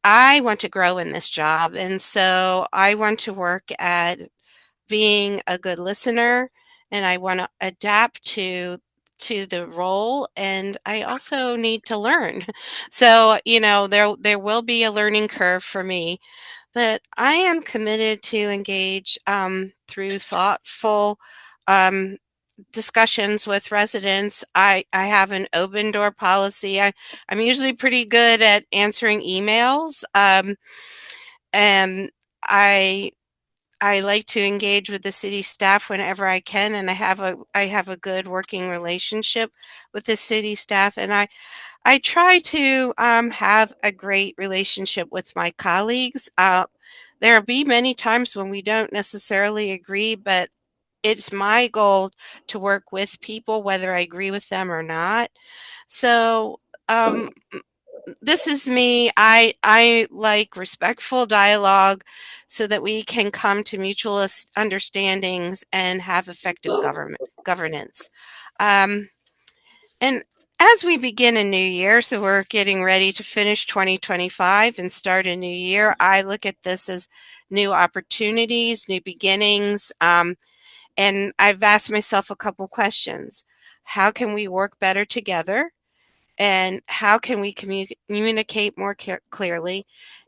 I want to grow in this job, and so I want to work at being a good listener, and I want to adapt to the role, and I also need to learn. So, there will be a learning curve for me, but I am committed to engage through thoughtful um, discussions with residents. I have an open door policy. I'm usually pretty good at answering emails, and I I like to engage with the city staff whenever I can, and I have a good working relationship with the city staff, and I try to have a great relationship with my colleagues. There'll be many times when we don't necessarily agree, but it's my goal to work with people, whether I agree with them or not. So, this is me. I like respectful dialogue so that we can come to mutual understandings and have effective governance. Um, and as we begin a new year, so we're getting ready to finish 2025 and start a new year, I look at this as new opportunities, new beginnings. And I've asked myself a couple questions. How can we work better together? And how can we communicate more clearly?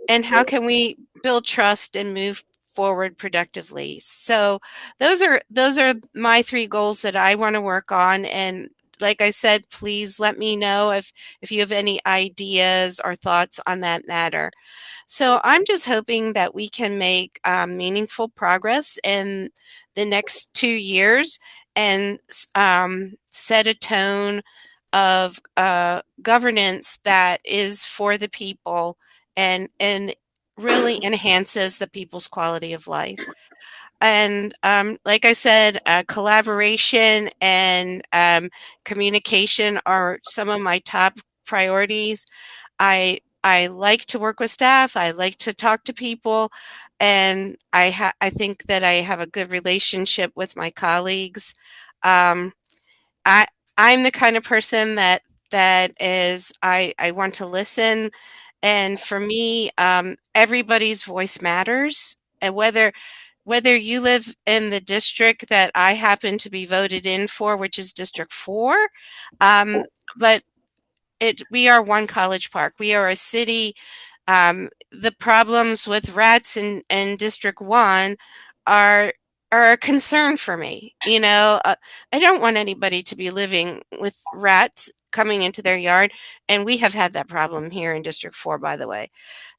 And how can we build trust and move forward productively? So those are my three goals that I want to work on. And like I said, please let me know if you have any ideas or thoughts on that matter. So I'm just hoping that we can make meaningful progress in the next 2 years and set a tone of governance that is for the people and really enhances the people's quality of life. And like I said, collaboration and communication are some of my top priorities. I like to work with staff. I like to talk to people, and I think that I have a good relationship with my colleagues. Um, I I'm the kind of person that is I want to listen, and for me, everybody's voice matters, and whether you live in the district that I happen to be voted in for, which is District 4, um, but we are one College Park. We are a city. The problems with rats in District 1 are are a concern for me. I don't want anybody to be living with rats coming into their yard, and we have had that problem here in District 4, by the way.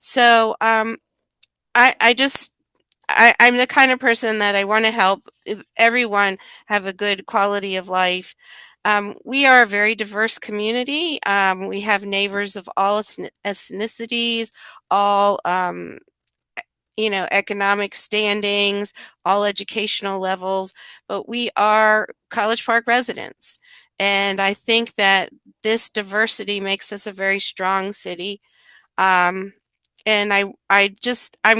So I just I'm the kind of person that I want to help everyone have a good quality of life. We are a very diverse community. We have neighbors of all ethnicities, all economic standings, all educational levels, but we are College Park residents. And I think that this diversity makes us a very strong city. Um, and I'm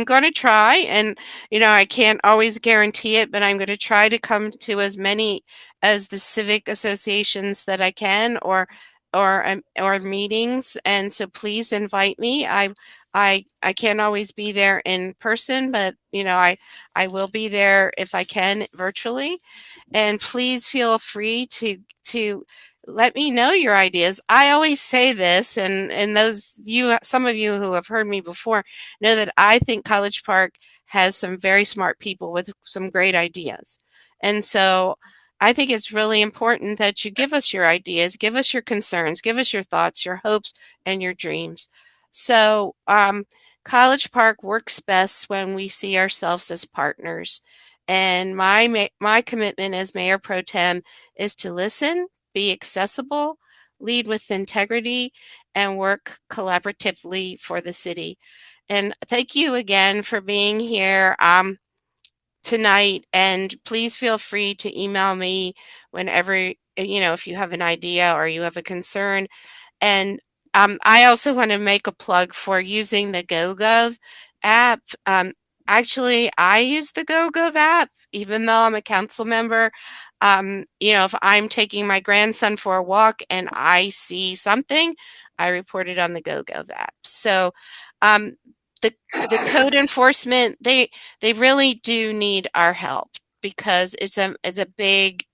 going to try, and I can't always guarantee it, but I'm going to try to come to as many as the civic associations that I can, or meetings. And so please invite me. I can't always be there in person, but I will be there if I can virtually. And please feel free to let me know your ideas. I always say this, and some of you who have heard me before know that I think College Park has some very smart people with some great ideas. And so I think it's really important that you give us your ideas, give us your concerns, give us your thoughts, your hopes, and your dreams. So College Park works best when we see ourselves as partners. And my commitment as Mayor Pro Tem is to listen, be accessible, lead with integrity, and work collaboratively for the city. And thank you again for being here tonight. And please feel free to email me whenever, if you have an idea or you have a concern. And I also want to make a plug for using the GoGov app. Actually, I use the GoGov app, even though I'm a council member. If I'm taking my grandson for a walk and I see something, I report it on the GoGov app. So um, the code enforcement, they really do need our help because it's a big,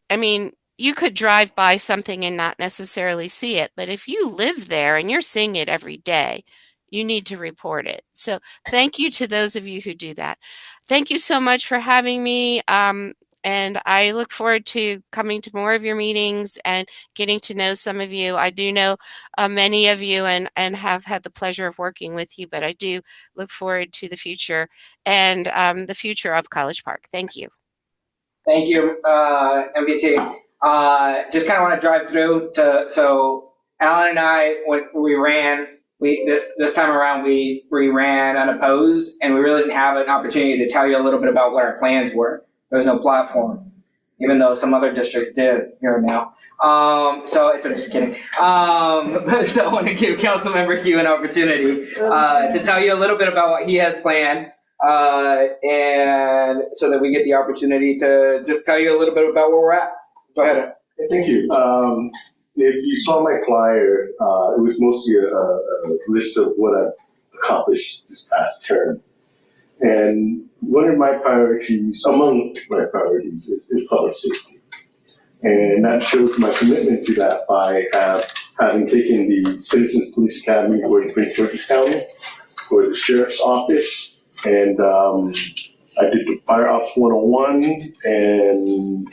I mean, you could drive by something and not necessarily see it, but if you live there and you're seeing it every day, you need to report it. So thank you to those of you who do that. Thank you so much for having me. And I look forward to coming to more of your meetings and getting to know some of you. I do know many of you and have had the pleasure of working with you, but I do look forward to the future and the future of College Park. Thank you. Thank you, MVT. Just kind of want to drive through so Alan and I, when we ran, this time around we ran unopposed, and we really didn't have an opportunity to tell you a little bit about what our plans were. There was no platform, even though some other districts did here and now. So it's just kidding. But I want to give Councilmember Hugh an opportunity to tell you a little bit about what he has planned. And so that we get the opportunity to just tell you a little bit about where we're at. Go ahead. Thank you. If you saw my flyer, it was mostly a list of what I've accomplished this past term. And one of my priorities, among my priorities, is public safety. And that shows my commitment to that by having taken the Citizens Police Academy for Prince George's County, for the Sheriff's Office, and I did the Fire Ops 101 and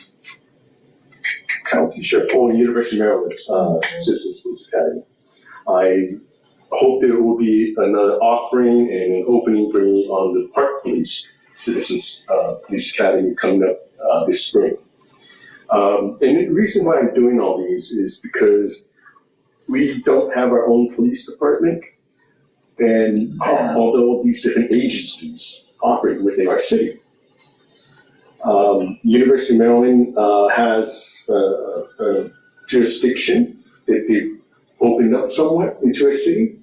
County Sheriff, University of Maryland Citizens Police Academy. I hope there will be another offering and an opening for me on the Park Police Citizens Police Academy coming up this spring. And the reason why I'm doing all these is because we don't have our own police department, and although these different agencies operate within our city. University of Maryland has a jurisdiction that they've opened up somewhat into our city.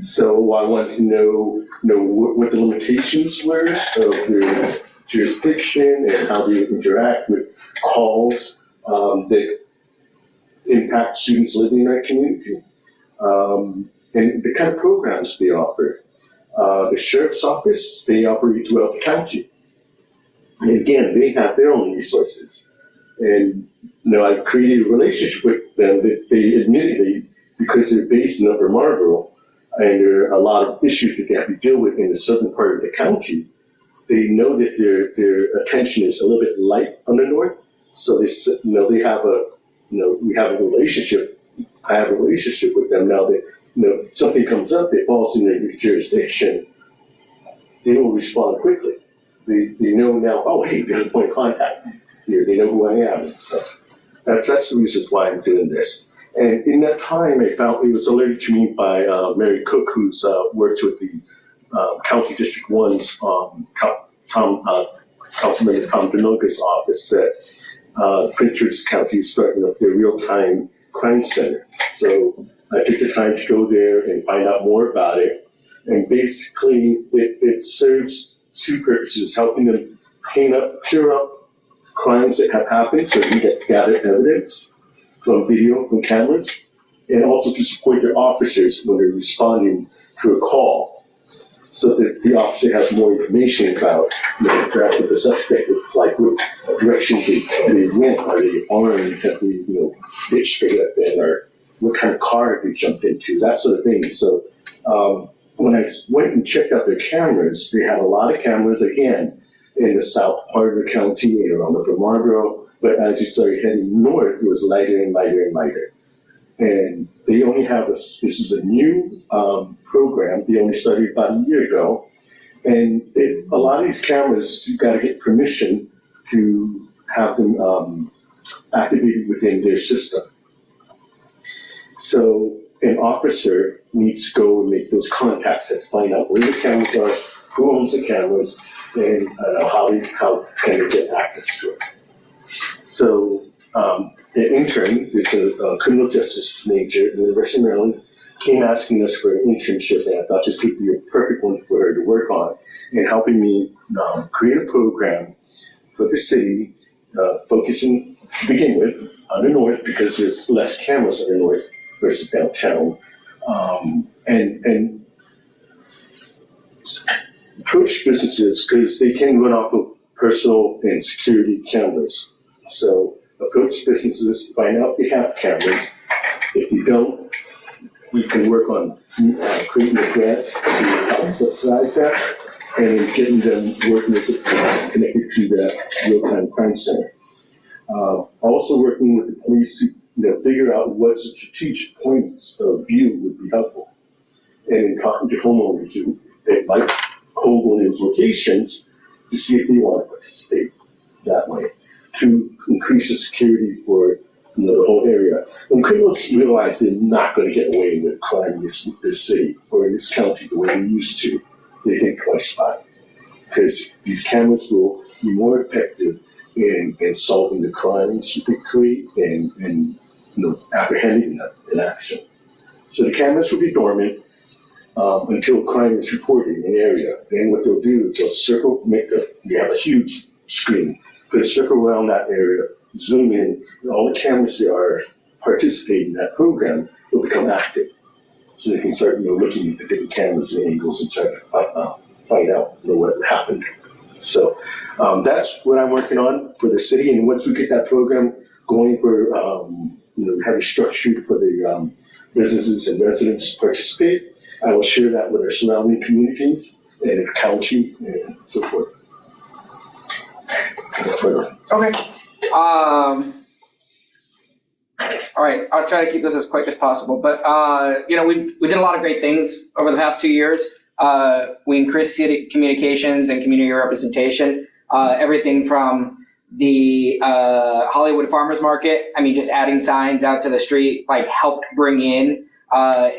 So I wanted to know what the limitations were of their jurisdiction and how they interact with calls that impact students living in our community. And the kind of programs they offer. The Sheriff's Office, they operate throughout the county. And again, they have their own resources. And I created a relationship with them that they admittedly, because they're based in Upper Marlboro, and there are a lot of issues that they have to deal with in the southern part of the county, they know that their attention is a little bit light on the north. So they have we have a relationship. I have a relationship with them now that if something comes up that falls in their jurisdiction, they will respond quickly. They know now, oh, hey, there's a point of contact here. They know who I am. So that's the reason why I'm doing this. And in that time, I found it was alerted to me by Mary Cook, who's works with the County District 1's Councilmember Tom Denoga's office that Prince George's County is starting up their real-time crime center. So I took the time to go there and find out more about it. And basically, it serves two purposes: helping them clear up crimes that have happened, so they can gather evidence from video, from cameras, and also to support their officers when they're responding to a call, so that the officer has more information about perhaps what the suspect looked like, what direction they went, are they armed, have they ditched straight up in, or what kind of car they jumped into, that sort of thing. So when I went and checked out their cameras, they had a lot of cameras, again, in the south part of the county and around Upper Marlboro. But as you started heading north, it was lighter and lighter and lighter. And they only have this is a new program. They only started about a year ago. And a lot of these cameras, you've got to get permission to have them activated within their system. So an officer needs to go and make those contacts to find out where the cameras are, who owns the cameras, and how can they get access to it. So an intern, it's a criminal justice major at the University of Maryland, came asking us for an internship, and I thought this would be a perfect one for her to work on, and helping me create a program for the city, focusing to begin with on the north because there's less cameras on the north versus downtown, and approach businesses because they can run off of personal and security cameras. So approach businesses, find out if they have cameras. If you don't, we can work on creating a grant to help subsidize that and getting them working with connected to the real-time crime center. Also working with the police to figure out what strategic points of view would be helpful. And in talking to homeowners who they might hold one of those locations to see if they want to participate that way to increase the security for the whole area. When criminals realize they're not going to get away with crime in this city or in this county the way they used to, they think twice about it. Because these cameras will be more effective in solving the crimes that they create and apprehending them in action. So the cameras will be dormant until crime is reported in an area. Then what they'll do is they'll circle, we have a huge screen, put a circle around that area, zoom in, and all the cameras that are participating in that program will become active. So they can start looking at the different cameras and angles and try to find out what happened. So that's what I'm working on for the city. And once we get that program going, we're having structured for the businesses and residents to participate. I will share that with our surrounding communities and the county and so forth. Okay. All right. I'll try to keep this as quick as possible. But we did a lot of great things over the past 2 years. We increased city communications and community representation. Everything from the Hollywood Farmers Market. I mean, just adding signs out to the street helped bring in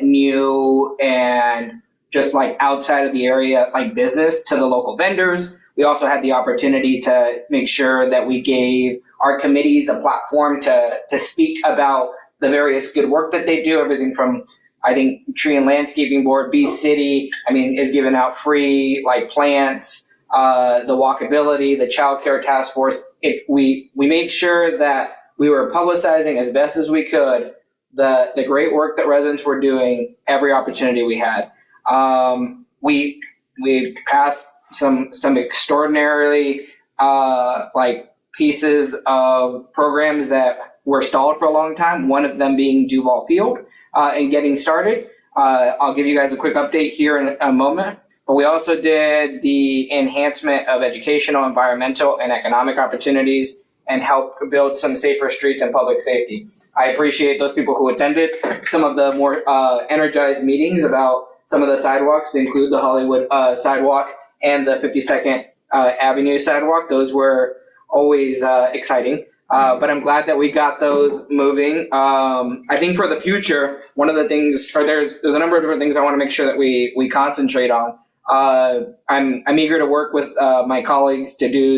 new and just outside of the area business to the local vendors. We also had the opportunity to make sure that we gave our committees a platform to speak about the various good work that they do. Everything from, I think, Tree and Landscaping Board, B City, is giving out free plants, the walkability, the child care task force. We made sure that we were publicizing as best as we could the great work that residents were doing every opportunity we had. We passed some extraordinarily pieces of programs that were stalled for a long time, one of them being Duval Field and getting started. I'll give you guys a quick update here in a moment, but we also did the enhancement of educational, environmental, and economic opportunities and help build some safer streets and public safety. I appreciate those people who attended some of the more energized meetings about some of the sidewalks, to include the Hollywood sidewalk and the 52nd Avenue sidewalk. Those were always exciting, but I'm glad that we got those moving. I think for the future, one of the things, or there's a number of different things I want to make sure that we concentrate on. I'm eager to work with my colleagues to do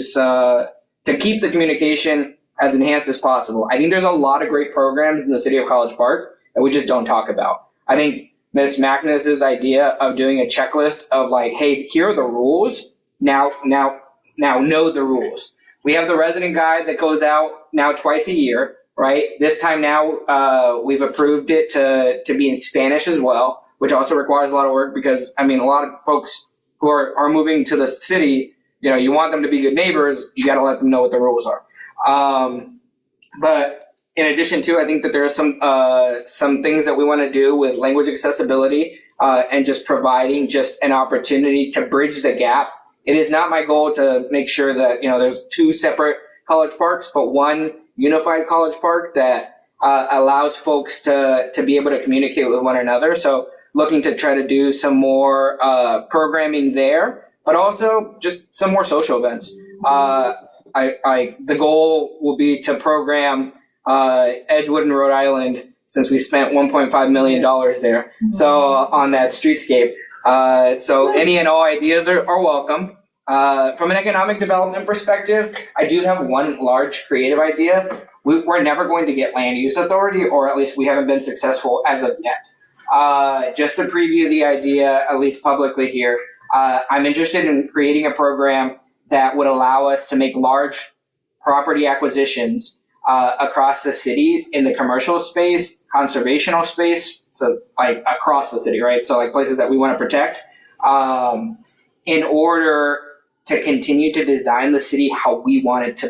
to keep the communication as enhanced as possible. I think there's a lot of great programs in the city of College Park that we just don't talk about. I think Ms. Magnus's idea of doing a checklist of hey, here are the rules. Now know the rules. We have the resident guide that goes out now twice a year, right? This time now we've approved it to be in Spanish as well, which also requires a lot of work because, a lot of folks who are moving to the city, you want them to be good neighbors, you got to let them know what the rules are. But in addition to, I think that there are some things that we want to do with language accessibility and just providing just an opportunity to bridge the gap. It is not my goal to make sure that there's two separate college parks, but one unified college park that allows folks to be able to communicate with one another. So looking to try to do some more programming there, but also just some more social events. The goal will be to program Edgewood and Rhode Island, since we spent $1.5 million there. So on that streetscape. So any and all ideas are welcome. From an economic development perspective, I do have one large creative idea. We're never going to get land use authority, or at least we haven't been successful as of yet. Just to preview the idea, at least publicly here, I'm interested in creating a program that would allow us to make large property acquisitions across the city in the commercial space, conservational space, so like across the city, right? So like places that we want to protect, in order to continue to design the city how we want it to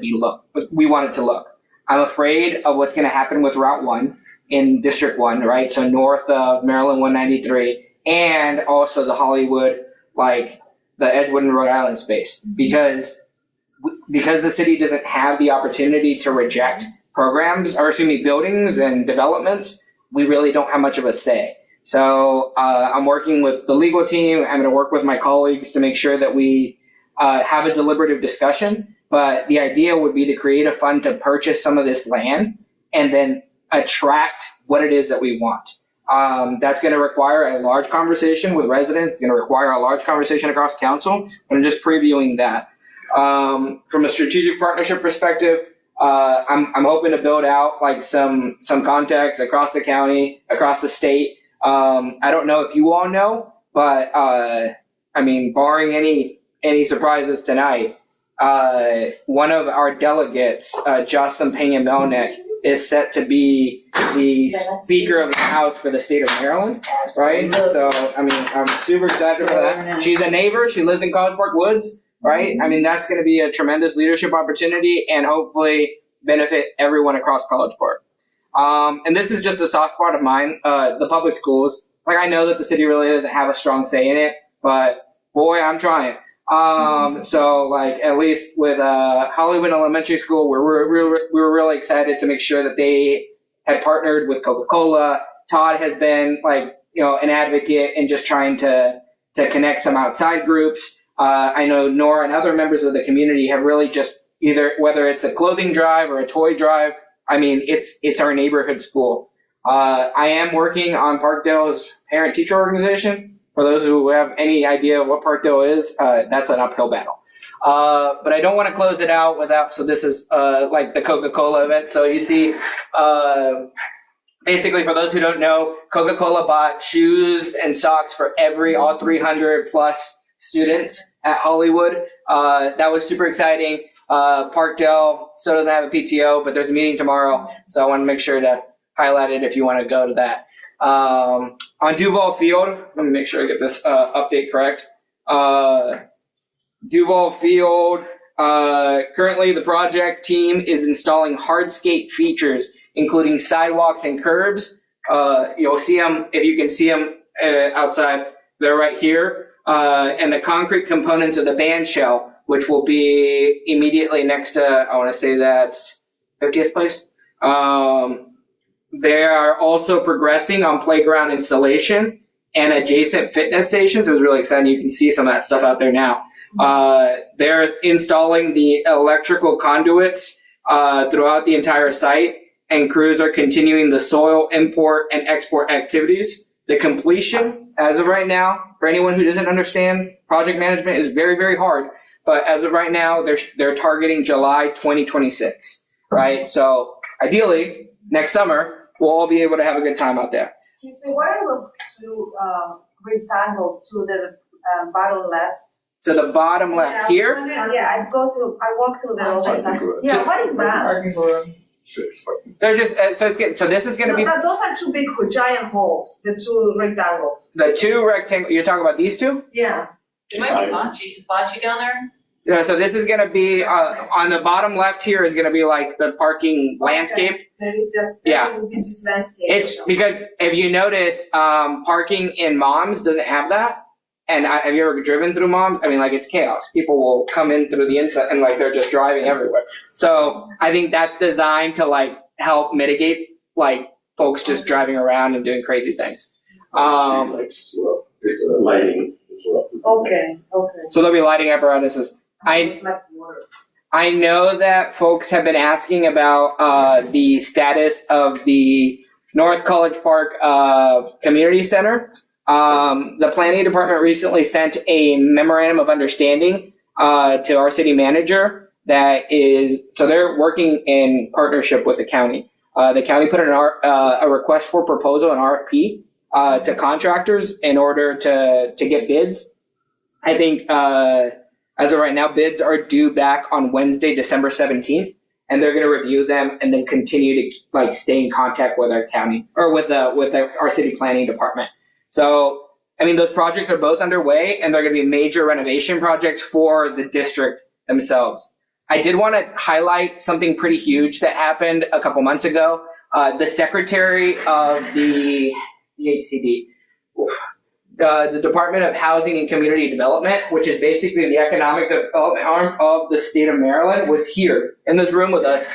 look. I'm afraid of what's going to happen with Route 1 in District 1, right? So north of Maryland 193, and also the Hollywood, like the Edgewood and Rhode Island space, because the city doesn't have the opportunity to reject buildings and developments. We really don't have much of a say. So I'm working with the legal team. I'm going to work with my colleagues to make sure that we have a deliberative discussion. But the idea would be to create a fund to purchase some of this land and then attract what it is that we want. That's going to require a large conversation with residents. It's going to require a large conversation across council. But I'm just previewing that. From a strategic partnership perspective, I'm hoping to build out like some contacts across the county, across the state. I don't know if you all know, but I mean, barring any surprises tonight, one of our delegates, Jocelyn Pena-Melnick, is set to be the Speaker of the House for the state of Maryland, right? So, I mean, I'm super excited for that. She's a neighbor. She lives in College Park Woods, right? I mean, that's going to be a tremendous leadership opportunity and hopefully benefit everyone across College Park. And this is just a soft part of mine, the public schools. Like, I know that the city really doesn't have a strong say in it, but boy, I'm trying. So like at least with Hollywood Elementary School, we were really excited to make sure that they had partnered with Coca-Cola. Todd has been like, an advocate and just trying to connect some outside groups. I know Nora and other members of the community have really just either, whether it's a clothing drive or a toy drive, I mean, it's our neighborhood school. I am working on Parkdale's parent-teacher organization. For those who have any idea what Parkdale is, that's an uphill battle. But I don't want to close it out without, so this is like the Coca-Cola event. So you see, basically for those who don't know, Coca-Cola bought shoes and socks for all 300 plus students at Hollywood. That was super exciting. Parkdale still doesn't have a PTO, but there's a meeting tomorrow. So I want to make sure to highlight it if you want to go to that. On Duval Field, let me make sure I get this update correct. Duval Field, currently the project team is installing hardscape features, including sidewalks and curbs. You'll see them, if you can see them outside, they're right here. And the concrete components of the band shell, which will be immediately next to, I want to say that's 50th place. They are also progressing on playground installation and adjacent fitness stations. It was really exciting. You can see some of that stuff out there now. They're installing the electrical conduits throughout the entire site, and crews are continuing the soil import and export activities. The completion, as of right now, for anyone who doesn't understand, project management is very, very hard. But as of right now, they're targeting July 2026, right? So ideally, next summer, we'll all be able to have a good time out there. Excuse me, what are those two rectangles to the bottom left? To the bottom left here? I walk through there all the time. Yeah, what is that? They're just so this is going to be. Those are two big giant holes. The two rectangles. The two rectangles. You're talking about these two? Yeah. It might be Bocce. Is Bocce down there? Yeah. So this is going to be on the bottom left here is going to be like the parking landscape. That is just just landscape. It's because if you notice, parking in Moms doesn't have that. And have you ever driven through Moms? I mean, like, it's chaos. People will come in through the inside and, like, they're just driving everywhere. So I think that's designed to, like, help mitigate, like, folks just driving around and doing crazy things. Lighting as well. Okay. So there'll be lighting apparatuses. I know that folks have been asking about the status of the North College Park Community Center. The planning department recently sent a memorandum of understanding to our city manager so they're working in partnership with the county. The county put in a request for proposal, an RFP, to contractors in order to get bids. I think as of right now, bids are due back on Wednesday, December 17th, and they're going to review them and then continue to stay in contact with our county or with our city planning department. So, I mean, those projects are both underway, and they're going to be major renovation projects for the district themselves. I did want to highlight something pretty huge that happened a couple months ago. The secretary of the HCD, the Department of Housing and Community Development, which is basically the economic development arm of the state of Maryland, was here in this room with us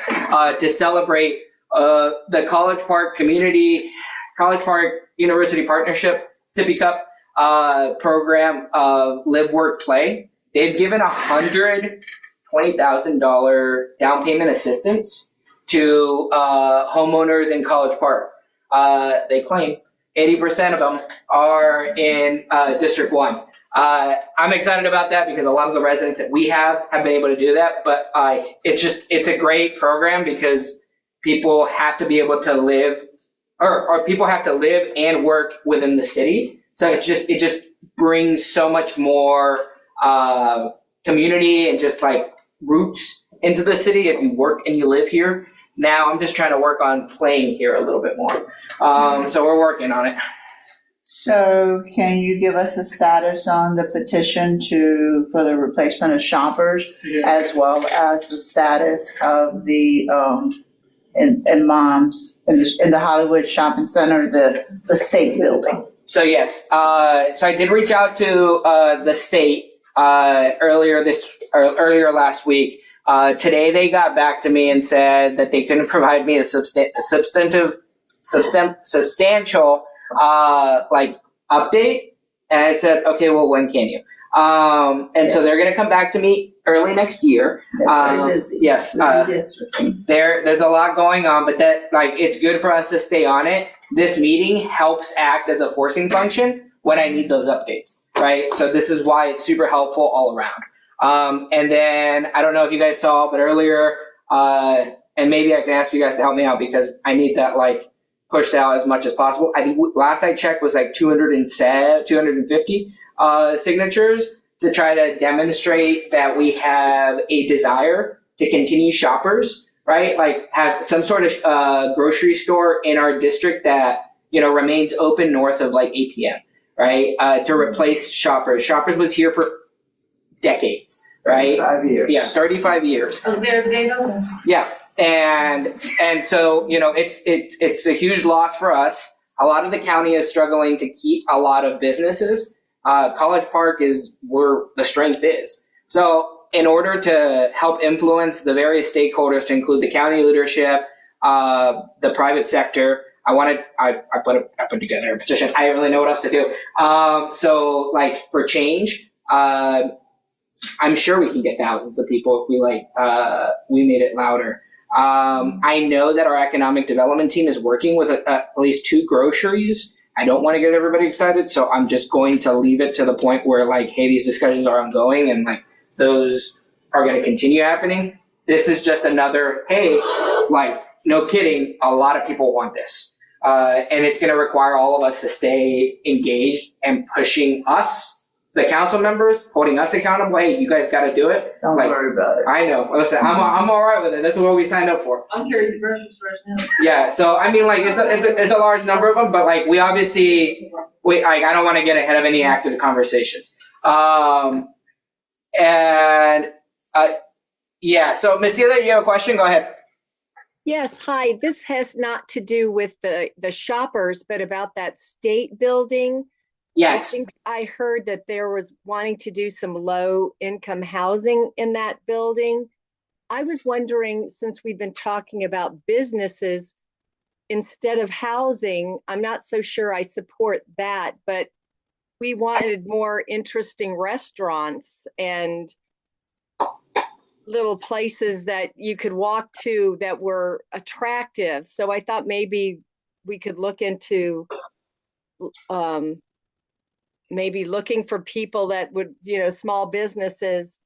to celebrate the College Park University Partnership Sippy Cup program of Live, Work, Play. They've given $120,000 down payment assistance to homeowners in College Park. They claim 80% of them are in District 1. I'm excited about that because a lot of the residents that we have been able to do that, but it's a great program because people have to be able to live or people have to live and work within the city. So it just brings so much more community and just roots into the city if you work and you live here. Now I'm just trying to work on playing here a little bit more. So we're working on it. So can you give us a status on the petition for the replacement of shoppers, as well as the status of the in moms in the Hollywood Shopping Center, the state building? So yes, so I did reach out to the state earlier last week. Today they got back to me and said that they couldn't provide me a substantial update. And I said, okay, well, when can you? So they're going to come back to me early next year. Yes, there's a lot going on, but it's good for us to stay on it. This meeting helps act as a forcing function when I need those updates, right? So this is why it's super helpful all around. And then I don't know if you guys saw, but earlier, and maybe I can ask you guys to help me out because I need that pushed out as much as possible. I think last I checked was 250 signatures to try to demonstrate that we have a desire to continue shoppers, right? Have some sort of grocery store in our district that remains open north of 8 p.m. Right? To replace Shoppers. Shoppers was here for decades, right? 35 years. Yeah, 35 years. Oh, they go. Yeah, and so it's a huge loss for us. A lot of the county is struggling to keep a lot of businesses. College Park is where the strength is. So in order to help influence the various stakeholders, to include the county leadership, the private sector, I put together a petition. I didn't really know what else to do. So for change, I'm sure we can get thousands of people if we made it louder. I know that our economic development team is working with at least 2 groceries. I don't want to get everybody excited, so I'm just going to leave it to the point where hey, these discussions are ongoing and those are going to continue happening. This is just another, hey, no kidding, a lot of people want this. And it's going to require all of us to stay engaged and pushing us, the council members, holding us accountable. Hey, you guys got to do it. Don't worry about it. I know. Listen, I'm all right with it. That's what we signed up for. I'm curious the grocery stores now. Yeah. So I mean, it's a large number of them, but we obviously I don't want to get ahead of any active conversations. Yeah. So Ms. Celia, you have a question? Go ahead. Yes, hi. This has not to do with the shoppers, but about that state building. Yes. I think I heard that there was wanting to do some low income housing in that building. I was wondering, since we've been talking about businesses instead of housing, I'm not so sure I support that, but we wanted more interesting restaurants and little places that you could walk to that were attractive. So I thought maybe we could look into maybe looking for people that would, small businesses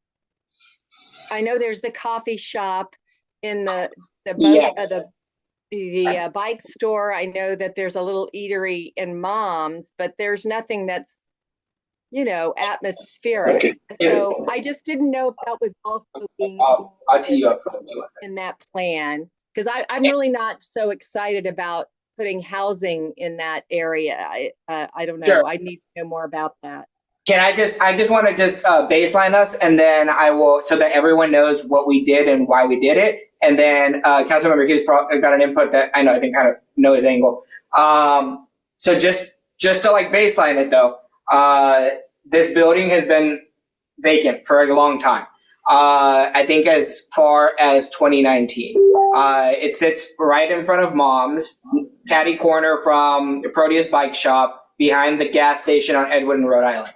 I know there's the coffee shop in the Yeah. boat, the bike store. I know that there's a little eatery in Mom's, but there's nothing that's, atmospheric. Okay. So I just didn't know if that was also being I'll tee you up for that. in that plan, because I'm really not so excited about putting housing in that area. I don't know. Sure. I need to know more about that. I just want to just baseline us, and then I will, so that everyone knows what we did and why we did it. And then Councilmember Hughes got an input that I think kind of know his angle. So just to like baseline it though, this building has been vacant for a long time. I think as far as 2019. It sits right in front of Mom's, catty corner from the Proteus Bike Shop, behind the gas station on Edwin and Rhode Island.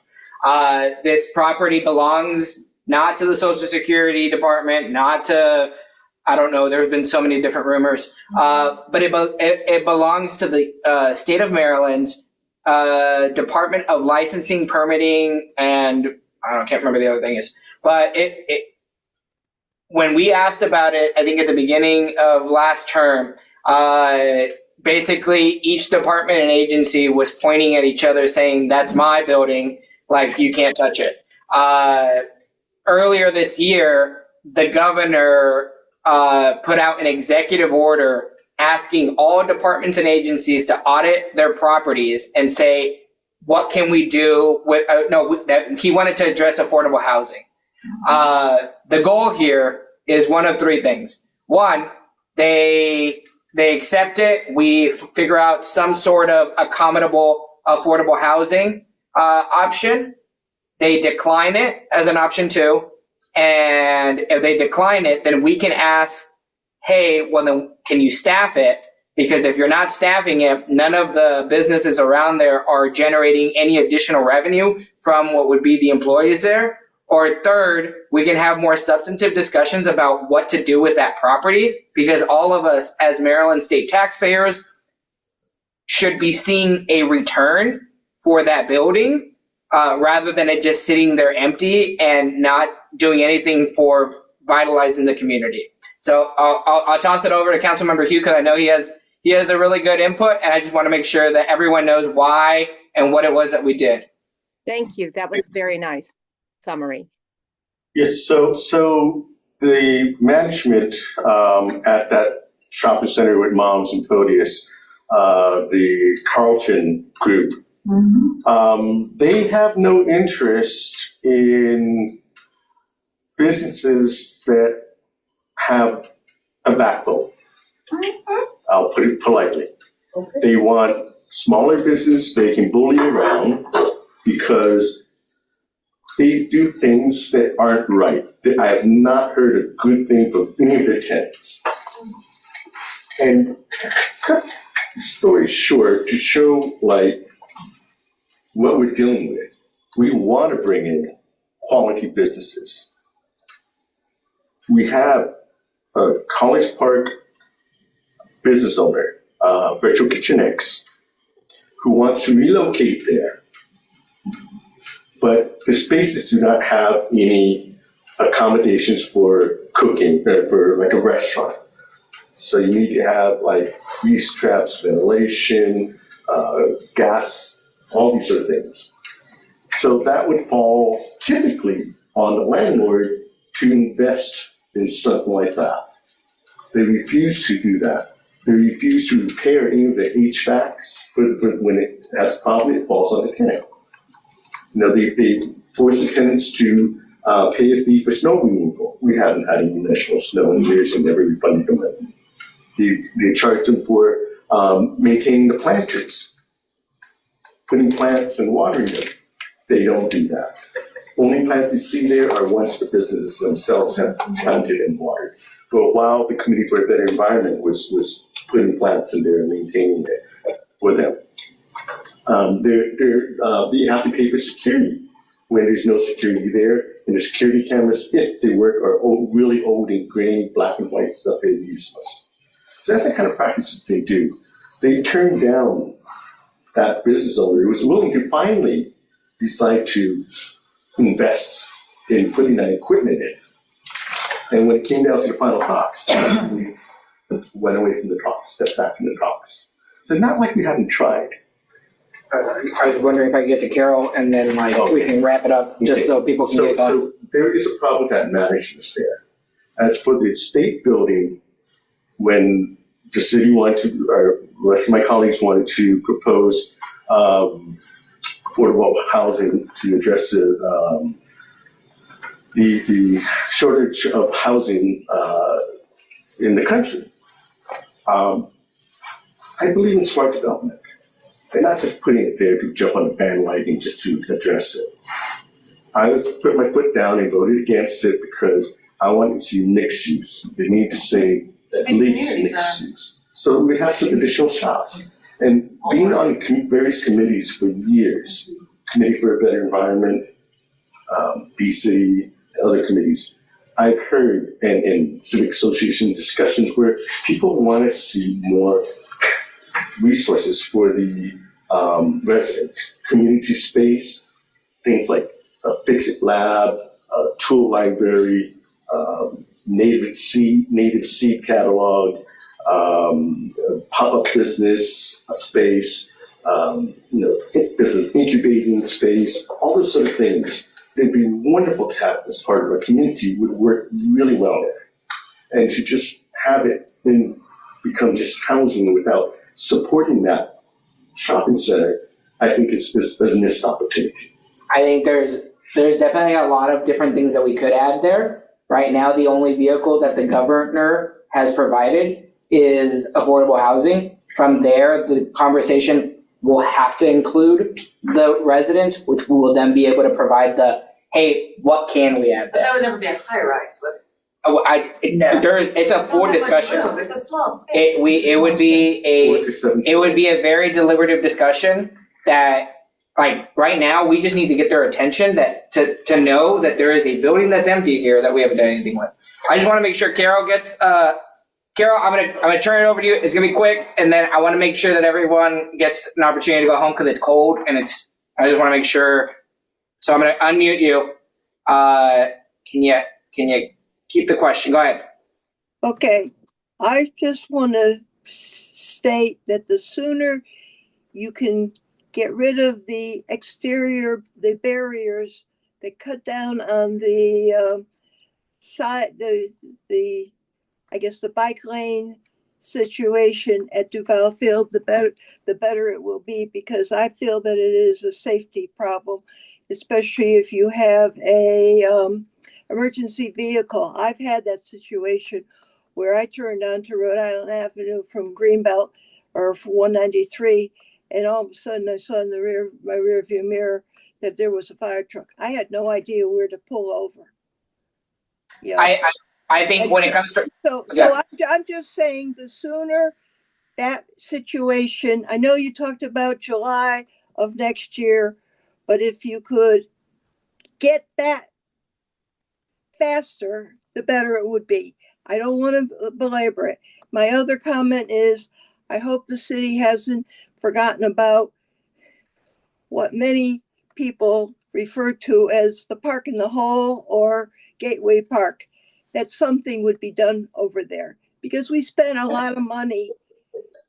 This property belongs not to the Social Security Department, not to, I don't know, there's been so many different rumors, but it belongs to the state of Maryland's Department of Licensing, Permitting, and I can't remember the other thing is, but when we asked about it, I think at the beginning of last term, basically each department and agency was pointing at each other saying, that's my building, like you can't touch it. Earlier this year, the governor put out an executive order asking all departments and agencies to audit their properties and say, what can we do with, that he wanted to address affordable housing. The goal here is one of three things. One, they accept it. We figure out some sort of accommodable affordable housing option. They decline it as an option two. And if they decline it, then we can ask, hey, well then can you staff it? Because if you're not staffing it, none of the businesses around there are generating any additional revenue from what would be the employees there. Or third, we can have more substantive discussions about what to do with that property, because all of us as Maryland state taxpayers should be seeing a return for that building rather than it just sitting there empty and not doing anything for vitalizing the community. So I'll toss it over to Councilmember Hugh because I know he has a really good input, and I just want to make sure that everyone knows why and what it was that we did. Thank you. That was very nice summary. Yes, so the management at that shopping center with Moms and Proteus, the Carlton group, they have no interest in businesses that have a backbone. I'll put it politely. Okay. They want smaller business they can bully around because they do things that aren't right. I have not heard a good thing from any of their tenants. And cut the story short, to show like what we're dealing with, we want to bring in quality businesses. We have a College Park business owner, Virtual Kitchen X, who wants to relocate there. But the spaces do not have any accommodations for cooking, for like a restaurant. So you need to have like grease traps, ventilation, gas, all these sort of things. So that would fall typically on the landlord to invest in something like that. They refuse to do that. They refuse to repair any of the HVACs for when it has a problem, it falls on the tenant. They force the tenants to pay a fee for snow removal. We haven't had any national snow in years and never refunded them money. They charge them for maintaining the planters, putting plants and watering them. They don't do that. Only plants you see there are ones the businesses themselves have planted and watered. For a while, the Committee for a Better Environment was putting plants in there and maintaining it for them. They have to pay for security when there's no security there. And the security cameras, if they work, are really old and grainy, black and white stuff. They're useless. So that's the kind of practices they do. They turned down that business owner who was willing to finally decide to invest in putting that equipment in. And when it came down to the final talks, we went away from the talks, stepped back from the talks. So not like we haven't tried. I was wondering if I could get to Carol and then we can wrap it up just so people can get going. So there is a problem with that management there. As for the state building, when the city wanted to, or the rest of my colleagues wanted to propose affordable housing to address the shortage of housing in the country. I believe in smart development. They're not just putting it there to jump on the bandwagon just to address it. I put my foot down and voted against it because I wanted to see mixed use. They need to say at least mixed use. So we have some additional shops. And being on various committees for years, Committee for a Better Environment, BC, other committees, I've heard in civic association discussions where people want to see more resources for the residents, community space, things like a Fix-It Lab, a tool library, native seed catalog, pop-up business space, business incubating space, all those sort of things. It'd be wonderful to have as part of our community, would work really well there. And to just have it become just housing without supporting that shopping center, I think it's a missed opportunity. I think there's definitely a lot of different things that we could add there. Right now, the only vehicle that the governor has provided is affordable housing. From there, the conversation will have to include the residents, which we will then be able to provide hey, what can we add But there? that would never be a high rise, would it? It's a full discussion. It's a small space. It would be a very deliberative discussion that, right now, we just need to get their attention to know that there is a building that's empty here that we haven't done anything with. I just want to make sure Carol gets, Carol, I'm gonna turn it over to you. It's gonna be quick, and then I want to make sure that everyone gets an opportunity to go home because it's cold and I just want to make sure. So I'm gonna unmute you. Can you keep the question? Go ahead. Okay, I just want to state that the sooner you can get rid of the exterior, the barriers that cut down on the side, the bike lane situation at Duval Field, the better it will be, because I feel that it is a safety problem, especially if you have a emergency vehicle. I've had that situation where I turned onto Rhode Island Avenue from Greenbelt or 193, and all of a sudden I saw in my rear view mirror that there was a fire truck. I had no idea where to pull over. Yeah. I think when it comes to I'm just saying, the sooner that situation, I know you talked about July of next year, but if you could get that faster, the better it would be. I don't want to belabor it. My other comment is, I hope the city hasn't forgotten about what many people refer to as the park in the hole or Gateway Park, that something would be done over there, because we spent a lot of money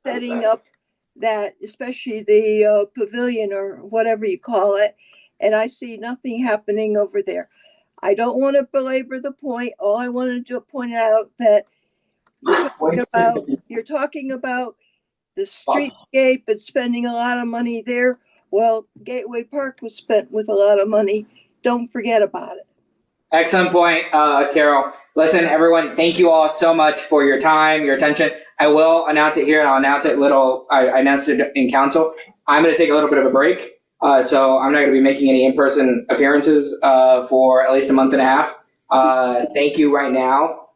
setting up that, especially the pavilion or whatever you call it, and I see nothing happening over there. I don't want to belabor the point. All I wanted to point out that you're talking about the streetscape and spending a lot of money there. Well, Gateway Park was spent with a lot of money. Don't forget about it. Excellent point, Carol. Listen, everyone, thank you all so much for your time, your attention. I will announce it here, and I'll announce it I announced it in council. I'm going to take a little bit of a break. So I'm not going to be making any in-person appearances for at least a month and a half. Thank you right now,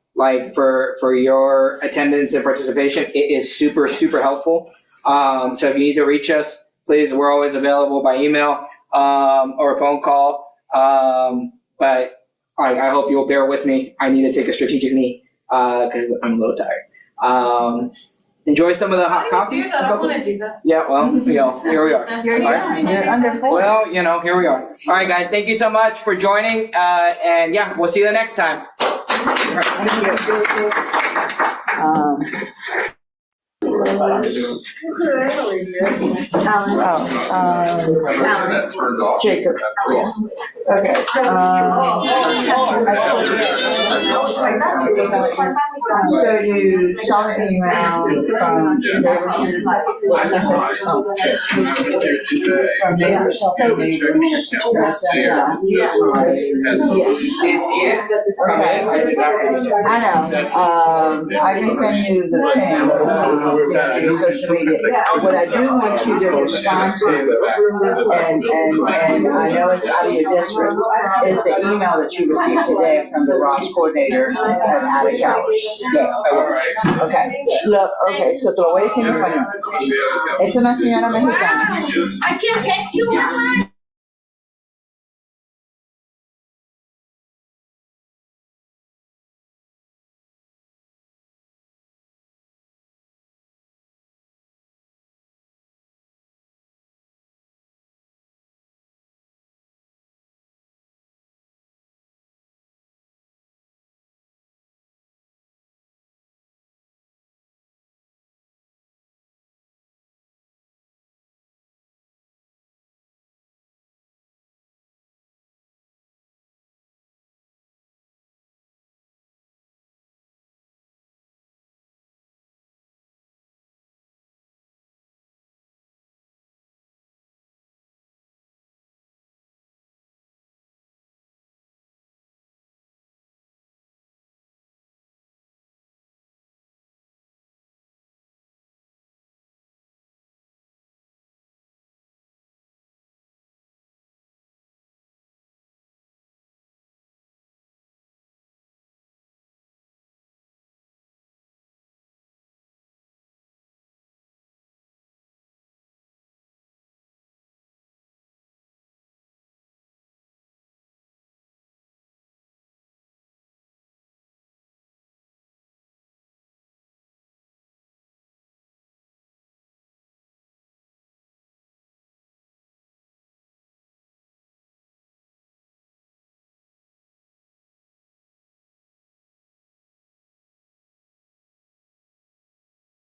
for your attendance and participation. It is super, super helpful. So if you need to reach us, please, we're always available by email or a phone call. But I hope you'll bear with me. I need to take a strategic knee because I'm a little tired. Enjoy some of the hot coffee. Do that. I want to do that. Yeah, well, here we are. You're under 40. Well, here we are. All right, guys, thank you so much for joining. And yeah, we'll see you the next time. That turned off. Jacob, yes. Okay. So you saw the email from neighbors. So I know. I can send you the thing, your social media. What I do want you to respond to, and I know it's out of your district, is the email that you received today from the Ross coordinator at Attic Hours. Yes, I will. Okay, look, okay, so te lo voy a decir en español. Es una señora mexicana. I can't text you online.